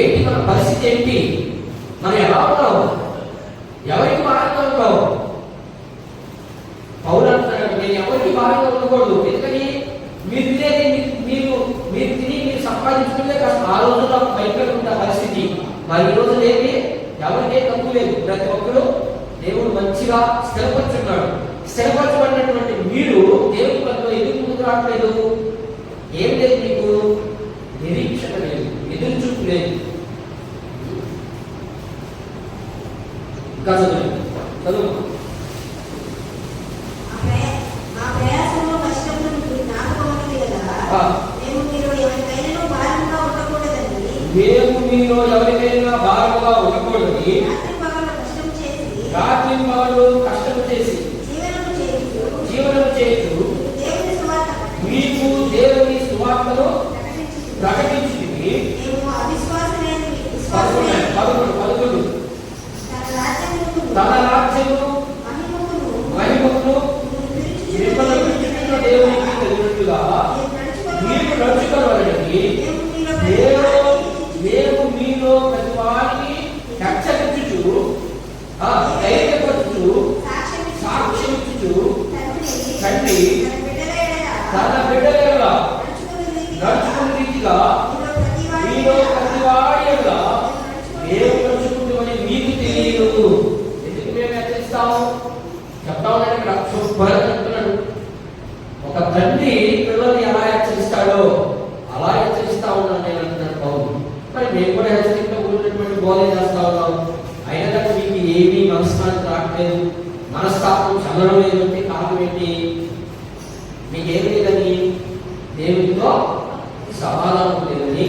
ఏంటి మన పరిస్థితి ఏంటి? మనం ఎలా ఉన్నావు? ఎవరికి భారంగా ఉన్నావు? పౌలు అంటున్నాడు, నేను ఎవరికి భారంగా ఉండకూడదు. ఎందుకని మీరు తినేది మీరు తిని మీరు సంపాదించుకుంటే కష్టం. ఆ రోజు నాకు బయటకు ఉన్న పరిస్థితి. మరి ఈ రోజు లేని ఎవరికే తక్కువ లేదు. ప్రతి ఒక్కరు దేవుడు మంచిగా స్థిరపరుచున్నాడు. స్థిరపరచబడినటువంటి మీరు దేవుడి పనిలో ఎందుకు ముందుకు రావట్లేదు? ఏం లేదు, మీకు నిరీక్షణ లేదు, ఎదురు చూపు లేదు. చదువు. మేము మీలో ఎవరికైనా భారంగా ఉండకూడదని రాత్రి పగలు కష్టం చేసి జీవనం చేస్తూ మీకు దేవుని సువార్తను ప్రకటించింది. 11 తన రాజ్యము మహిమను దేవునికి తగినట్టుగా మీరు నడుచుకోవాలని మేము మీలో ప్రతి వారిని హెచ్చరించుచు ధైర్యపరచుచు సాక్ష్యమిచ్చుచు తండ్రి తన బిడ్డల నడుచుకున్న రీతిగా మీలో ప్రతి వాడిగా మేము నడుచుకుంటామని మీకు తెలియదు. ఎందుకు మేము హెచ్చరిస్తాము? చెప్తా ఉన్నాడు ఇక్కడ. చెప్తున్నాడు, ఒక తండ్రి పిల్లల్ని ఎలా హెచ్చరిస్తాడో అలా హెచ్చరిస్తా ఉన్నాను నేను అంటున్నాడు పౌలు. మరి మేము కూడా హెచ్చరికతో కూడినటువంటి బోధ చేస్తా ఉన్నాం. అయినా కానీ మీకు ఏమీ మనశ్శాంతి రావట్లేదు, మనస్తాపం చల్లడం లేదంటే కారణం ఏంటి? మీకేమి లేదని, దేవునితో సమాధానం లేదని,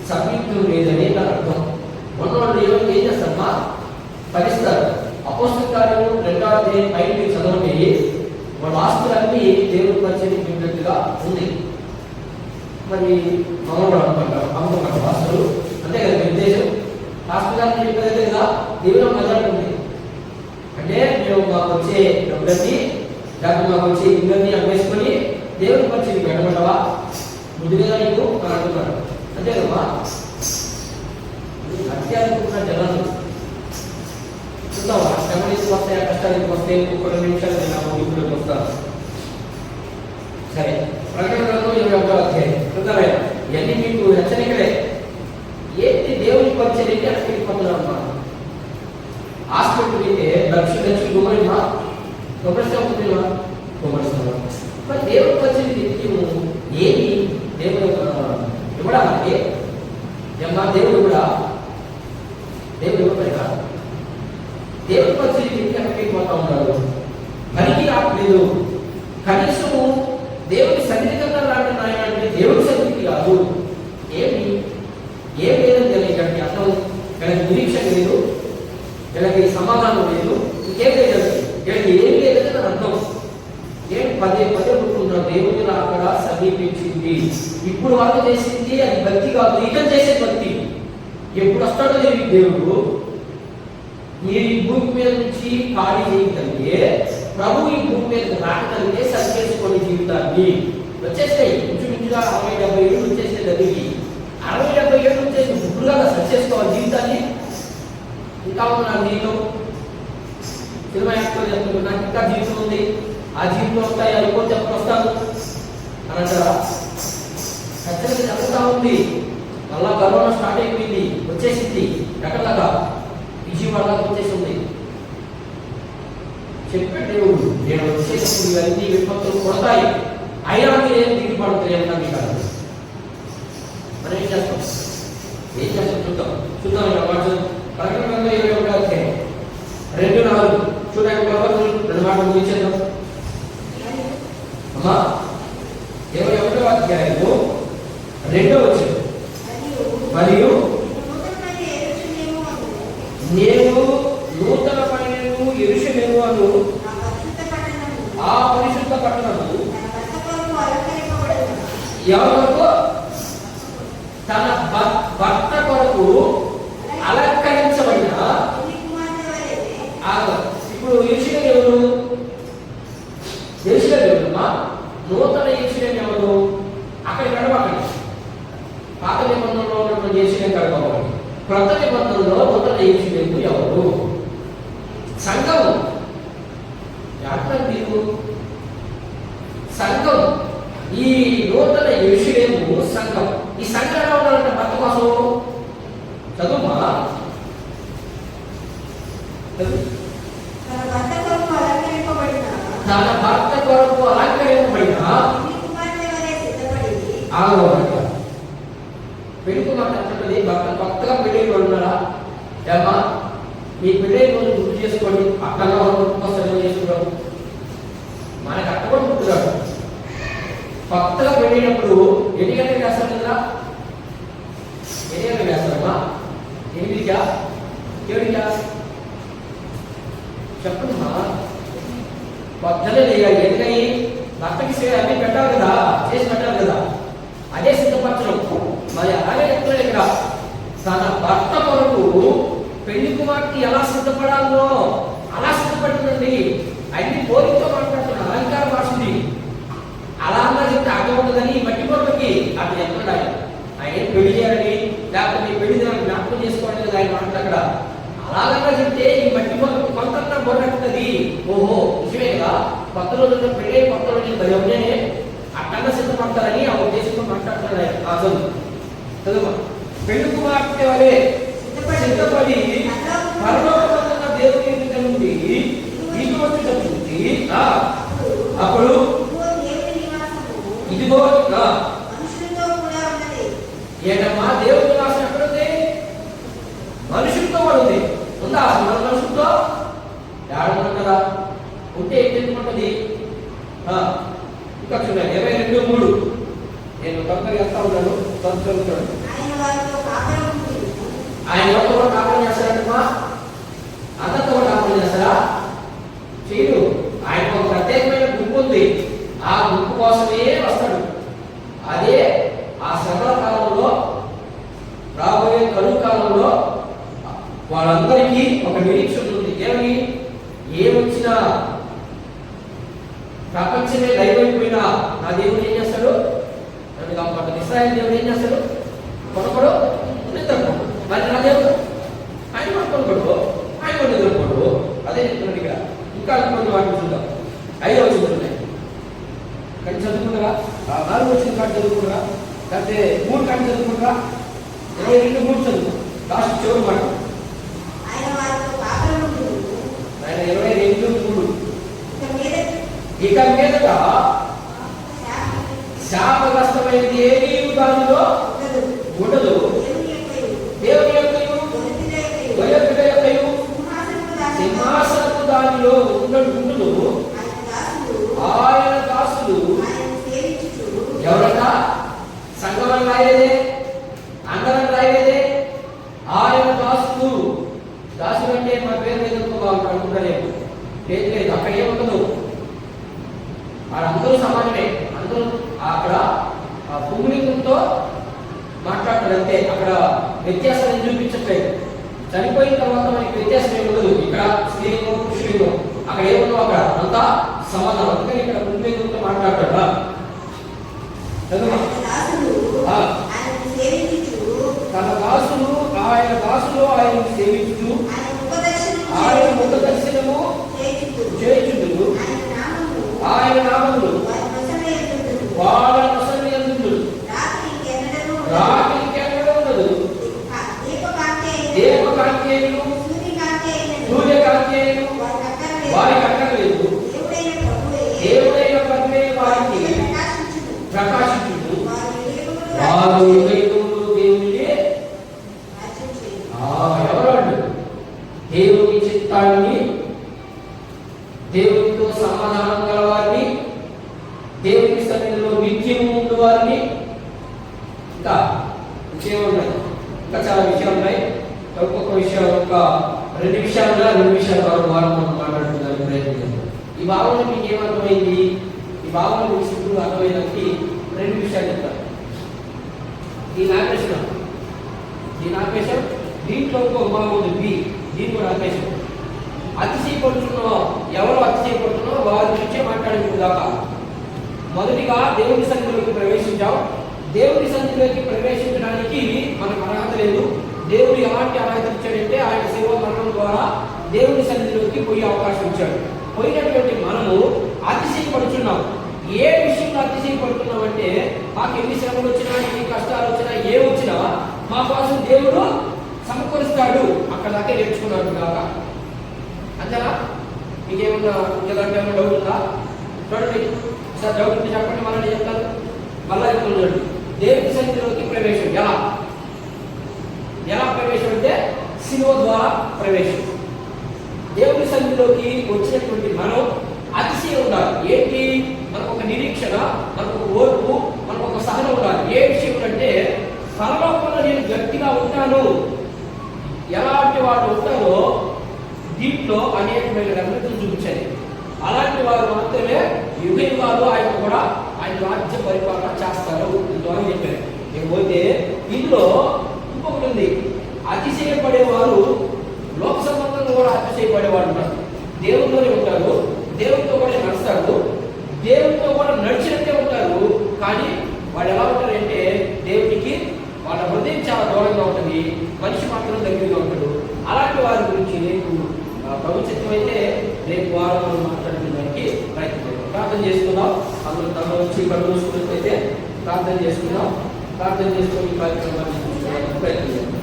సభ్యత్వం లేదని నా అర్థం. ఉన్నవాళ్ళు ఏమైనా ఏం చేస్తారమ్మా? భరిస్తారు. అపోస్తల కార్యము 2వ అధ్యాయం పైన మీరు చదవండి. వాళ్ళ ఆస్తులన్నీ దేవుని పరిచయం ఉన్నట్టుగా ఉంది. మరి మమ్మల్ని అనుకుంటారు అమ్ముకుంటారు ఆస్తులు, అంతే కదా మీ ఉద్దేశం. ఆస్తులు గారిని చెప్పేది కదా దేవుని మజాకు ఉంది. అంటే మేము మాకు వచ్చే డబ్బులన్నీ లేకపోతే మాకు వచ్చే ఇళ్ళన్నీ అమ్మేసుకొని దేవుని పరిచయం పెట్టమంటావా? ముందుగా నీకు అని అంటున్నాడు. అంతే కదమ్మా. అంతే అనుకుంటున్న జనాలు. చూద్దాం, శ్రమ ఎందుకు వస్తాయి, ఆ కష్టాలు ఎందుకు వస్తాయి, ఇంకొక నిమిషాలు నేను ఆ ముగింపులోకి వస్తాను. సరే, ప్రకటన గ్రంథం 21వ అధ్యాయం. చూద్దామే, ఇవన్నీ మీకు హెచ్చరికలే. ఏంటి దేవుని పరిచర్యకి అక్కడికి వెళ్ళిపోతున్నారు అమ్మా. హాస్పిటల్ అయితే దక్షిణ గుమరిమా కొబ్బరిస్తామా కొబ్బరిస్తామా. మరి దేవుని పరిచర్య ఏమి దేవుడు ఇవ్వడానికి అమ్మా, దేవుడు కూడా దేవుడు ఇవ్వలేదా? దేవుడి పరిచర్యకి అక్కడికి వెళ్ళిపోతా ఉన్నారు, పనికి రావట్లేదు. కనీసము దేవుడి సన్నిధి కన్నా రావడం ఆయన అంటే దేవుడి సన్నిధి కాదు. ఏమి ఏం లేదని తెలియకండి అర్థం. వీళ్ళకి నిరీక్షణ లేదు, వీళ్ళకి సమాధానం లేదు, ఇంకేం లేదండి. వీళ్ళకి ఏం లేదని నా అర్థం. ఏం పదే పదే అనుకుంటున్నాం, దేవుని అక్కడ సమీపించింది. ఇప్పుడు వాళ్ళు చేసింది అది భక్తి కాదు, ఇక చేసే భక్తి. ఎప్పుడు వస్తాడో తెలియదు దేవుడు. మీరు ఈ భూమి మీద నుంచి ఖాళీ చేయగలిగే, ప్రభు ఈ భూమి మీద రాకగలిగే సరి చేసుకోండి జీవితాన్ని. వచ్చేస్తాయి ఇంచుమించుగా 60-70 ఏళ్ళు వచ్చేసే దగ్గరికి. 60-70 ఏళ్ళు వచ్చేసి ముగ్గురుగా సరి చేసుకోవాలి జీవితాన్ని. ఇంకా ఉంది నా జీవితం, సినిమా యాక్టర్ చెప్తున్నా, నాకు ఇంకా జీవితం ఉంది, ఆ జీవితం వస్తాయి, అయిపోతే ఎప్పుడు వస్తాను అని అంటారా? ఖచ్చితంగా జరుగుతూ ఉంది. మళ్ళా కరోనా స్టార్ట్ అయిపోయింది, వచ్చేసింది. ఎక్కడలాగా విజయవాడలో వచ్చేసింది. చెప్పాడు దేవుడు, నేను వచ్చేటప్పుడు ఇవన్నీ విపత్తులు కొడతాయి, అయినా మీరు ఏం దిగి పడుతుంది అన్నా కాదు. మనం ఏం చేస్తాం చూద్దాం. ప్రకటన గ్రంథం 21వ అధ్యాయం 2-4 చూడండి. 2 మాటలు ముగించేద్దాం అమ్మా. 21వ అధ్యాయము 2వ వచనం, మరియు నేను నూతనమైన యెరూషలేము అను ఆ పరిశుద్ధ పట్టణము ఎవరికో తన భర్త కొరకు అలంకరించబడిన. ఇప్పుడు యెరూషలేము ఎవరు? యెరూషలేము ఎవరమ్మా? నూతన యెరూషలేము ఎవరు? అక్కడ గడపకండి. పాత నిబంధనలో ఉన్నటువంటి యెరూషలేము గడపకండి. క్రొత్త నిబంధనలో నూతన యెరూషలేము ఎవరు? సంఘం. మీరు సంఘం, ఈ నూతన యెరూషలేము సంఘం. ఈ సంఘం ఎలా ఉండాలంటే భర్త కోసం చదువుమా, తన భర్త కొరకు అలంకరింపబడిన పెళ్లి కుమార్తె అంటే భర్త కొత్తగా పెళ్లి ఉన్నారా ఏమా? మీ పెళ్ళి రోజు గుర్తు చేసుకోండి. అక్కగా సెలవు చేసుకున్నాడు, మనకు అక్క కూడా గుర్తురాడు. కొత్తగా పెళ్ళినప్పుడు ఎన్ని గంటలకు వేస్తారు కదా? ఎన్ని గంటలకు వేస్తారమ్మా? 8కా 7కా? చెప్పమ్మా. పొద్దునే లేయాలి. ఎందుకని? భర్తకి అన్ని పెట్టాలి కదా, చేసి పెట్టాలి కదా, అదే సిద్ధపరచడం. మరి అలాగే చెప్తున్నాడు ఇక్కడ, తన భర్త కొరకు పెళ్లి కుమార్తె ఎలా సిద్ధపడాలో అలా సిద్ధపడుతుందండి. అన్ని పోలితో మాట్లాడుతున్నాడు, అలంకార భాషది. అలా అన్నా చెప్తే అర్థం ఉంటుందని మట్టి కొరకి అట్లా చెప్తున్నాడు ఆయన. పెళ్లి చేయాలని లేకపోతే పెళ్లి జ్ఞాపకం చేసుకోవడం కదా ఆయన మాట్లాడు అక్కడ. అలాగన్నా చెప్తే ఈ మట్టి కొరకు కొంత బొర్రెక్కుతుంది. ఓహో నిజమే కదా, కొత్త రోజుల్లో పెళ్ళి కొత్త రోజులు భయమే అట్టన్నా సిద్ధపడతారని ఆ ఉద్దేశంతో మాట్లాడుతున్నాడు ఆయన. ఆ చదువు పెళ్లి కుమార్తె వలె సిద్ధపడి పరలోకమందున్న దేవుని ఎదుట నుండి దిగి వచ్చేటప్పుడు అప్పుడు ఇదిగో ఏంటమ్మా దేవుని నివాసం ఎక్కడుంది? మనుషులతో కూడా ఉంది. ఉందా మనుషులతో? ఏడున్నారు కదా, ఉంటే ఏం తెలుసుకుంటుంది? ఇంకా చూడండి 22:3 నేను తొందరగా వేస్తా ఉన్నాను, చదువుతాను. ఆయన ఎవరితో కూడా కాపురం చేస్తారమ్మా? అందరితో కూడా కాపురం చేస్తారా? చేయడు. ఆయన ఒక ప్రత్యేకమైన గుంపు ఉంది, ఆ గుంపు కోసమే వస్తాడు. అదే ఆ శ్రమల కాలంలో, రాబోయే కరువు కాలంలో వాళ్ళందరికీ ఒక నిరీక్షణ ఉంది. ఏమని? ఏమొచ్చినా ప్రపంచమే దైవైపోయినా నా దేవుడు ఏం చేస్తాడు? నన్ను కాపాడు. ఇశ్రాయేలు దేవుడు ఏం చేస్తాడు? కొనకడు నిద్రపోడు. మరి నా దేవుడు 22 చదువు. లాస్ట్ చివరి మాట. ఆయన 22:3. ఇక మీదట శాపగ్రస్తమైనది ఏమీ దానిలో ఉండదు. దేవుని యొక్కయు గొర్రెపిల్ల యొక్కయు సింహాసనపు దానిలో ఉండదు. ఆయన దాసులు ఎవరన్నా సంగమని రాయలేదే, అందరం రాయలేదే. ఆయన దాసులు. దాసులు అంటే మా పేరు మీద అనుకుంటారేమో. లేదు, అక్కడ ఏముండదు. వాళ్ళందరూ సమానమే. అందరూ అక్కడ పుంగులింగంతో మాట్లాడతారు అంతే. అక్కడ వ్యత్యాసం చూపించట్లేదు. చనిపోయిన తర్వాత మనకి వ్యత్యాసం ఏమి ఉండదు. ఇక్కడ స్త్రీలింగం పురుషులింగం అక్కడ ఏముండవు. అక్కడ అంతా సమాధానం. అందుకని ఇక్కడ పుంగులింగంతో మాట్లాడతాడు. తన దాసులు ఆయన సేవించు ఆయన ముఖ దర్శనము చేయుచుండు. ఆయన నామములు వాళ్ళ నొసలు యందు రాత్రికి ఎన్నడూ ఉండదు. దీపకాంతి అయినను సూర్యకాంతి అయినను వారికి అక్కర్లేదు. దేవుడైన ప్రభువే వారికి ప్రకాశించును. వారు దేవునికి ఎవరు? దేవుని చిత్తాన్ని, దేవునితో సమాధానం గలవారిని, దేవుని సన్నిధిలో నిత్యము ఉండు వారిని. ఇంకా ఇంకేమున్నాయి? ఇంకా చాలా విషయాలు ఉన్నాయి. ఒక్కొక్క విషయం ఒక 2 నిమిషాల వరకు మనం మాట్లాడుతున్నారు ప్రయత్నం. ఈ భావన మీకు ఏమర్థమైంది? ఈ భావన మీకు సింపుల్ అర్థమైందానికి 2 విషయాలు చెప్తాను. దీని ఆపేషం దీంట్లో ఇంకొక భావం ఉంది. దీని కూడా ఆపేషం. అతిశయపడుతున్నావు. ఎవరు అతిశయపడుతున్నావు వారి గురించే మాట్లాడేందుకు దాకా. మొదటిగా దేవుని సన్నిధిలోకి ప్రవేశించాం. దేవుని సన్నిధిలోకి ప్రవేశించడానికి మనకు అర్హత లేదు. దేవుడు ఎలాంటి అర్హత ఇచ్చాడంటే ఆయన శివ మరణం ద్వారా దేవుని సన్నిధిలోకి పోయే అవకాశం ఇచ్చాడు. పోయినటువంటి మనము అతిశయపడుతున్నాం. ఏ విషయంలో అతిశయపడుతున్నాం అంటే మాకు ఎన్ని శ్రమలు వచ్చినా, ఎన్ని కష్టాలు వచ్చినా, ఏ వచ్చినా మా కోసం దేవుడు సమకూరుస్తాడు. అక్కడ దాకే నేర్చుకున్నాడు కాక. అంతేనా? మీకేమన్నా ఇంకేదంటే ఏమన్నా డౌట్ ఉందా? చూడండి సార్, డౌట్ ఉంటే చెప్పండి. మళ్ళీ చెప్తాను. మళ్ళీ చెప్తున్నాడు. దేవుని సన్నిధిలోకి ప్రవేశం ఎలా ప్రవేశం అంటే శిలువ ద్వారా ప్రవేశం. దేవుని సన్నిధిలోకి వచ్చినటువంటి మనం అతిశయం ఉండాలి. ఏంటి? మనకు ఒక నిరీక్షణ, మనకు ఒక ఓర్పు, మనకు ఒక సహనం ఉండాలి. ఏ విషయం అంటే పరలోకంలో నేను గట్టిగా ఉంటాను. ఎలాంటి వాడు ఉంటారో దీంట్లో అనేకమైన రకములు చూపించాయి. అలాంటి వారు మాత్రమే యుగాలు ఆయన రాజ్య పరిపాలన చేస్తారు ద్వారా చెప్పారు. ఇకపోతే ఇందులో ఇంకొకటి ఉంది. అతిశయపడేవారు లోక సంబంధంగా కూడా అతిశయపడేవాడు ఉన్నారు. దేవునిలోనే ఉంటారు, దేవునితో కూడా నడుస్తారు, దేవునితో కూడా నడిచినట్టే ఉంటారు. కానీ వాళ్ళు ఎలా ఉంటారంటే దేవునికి వాళ్ళ హృదయం చాలా దూరంగా ఉంటుంది, మనిషి మాత్రం దగ్గరగా ఉంటాడు. అలాంటి వారి గురించి రేపు భవిష్యత్తు అయితే రేపు వారం మనం మాట్లాడుకోవడానికి ప్రయత్నం ప్రార్థన చేసుకుందాం. అందులో తమ వచ్చి కళ్ళు చూసుకున్నట్లయితే ప్రార్థన చేసుకుందాం. ప్రార్థన చేసుకుని కార్యక్రమాన్ని ప్రయత్నం చేద్దాం.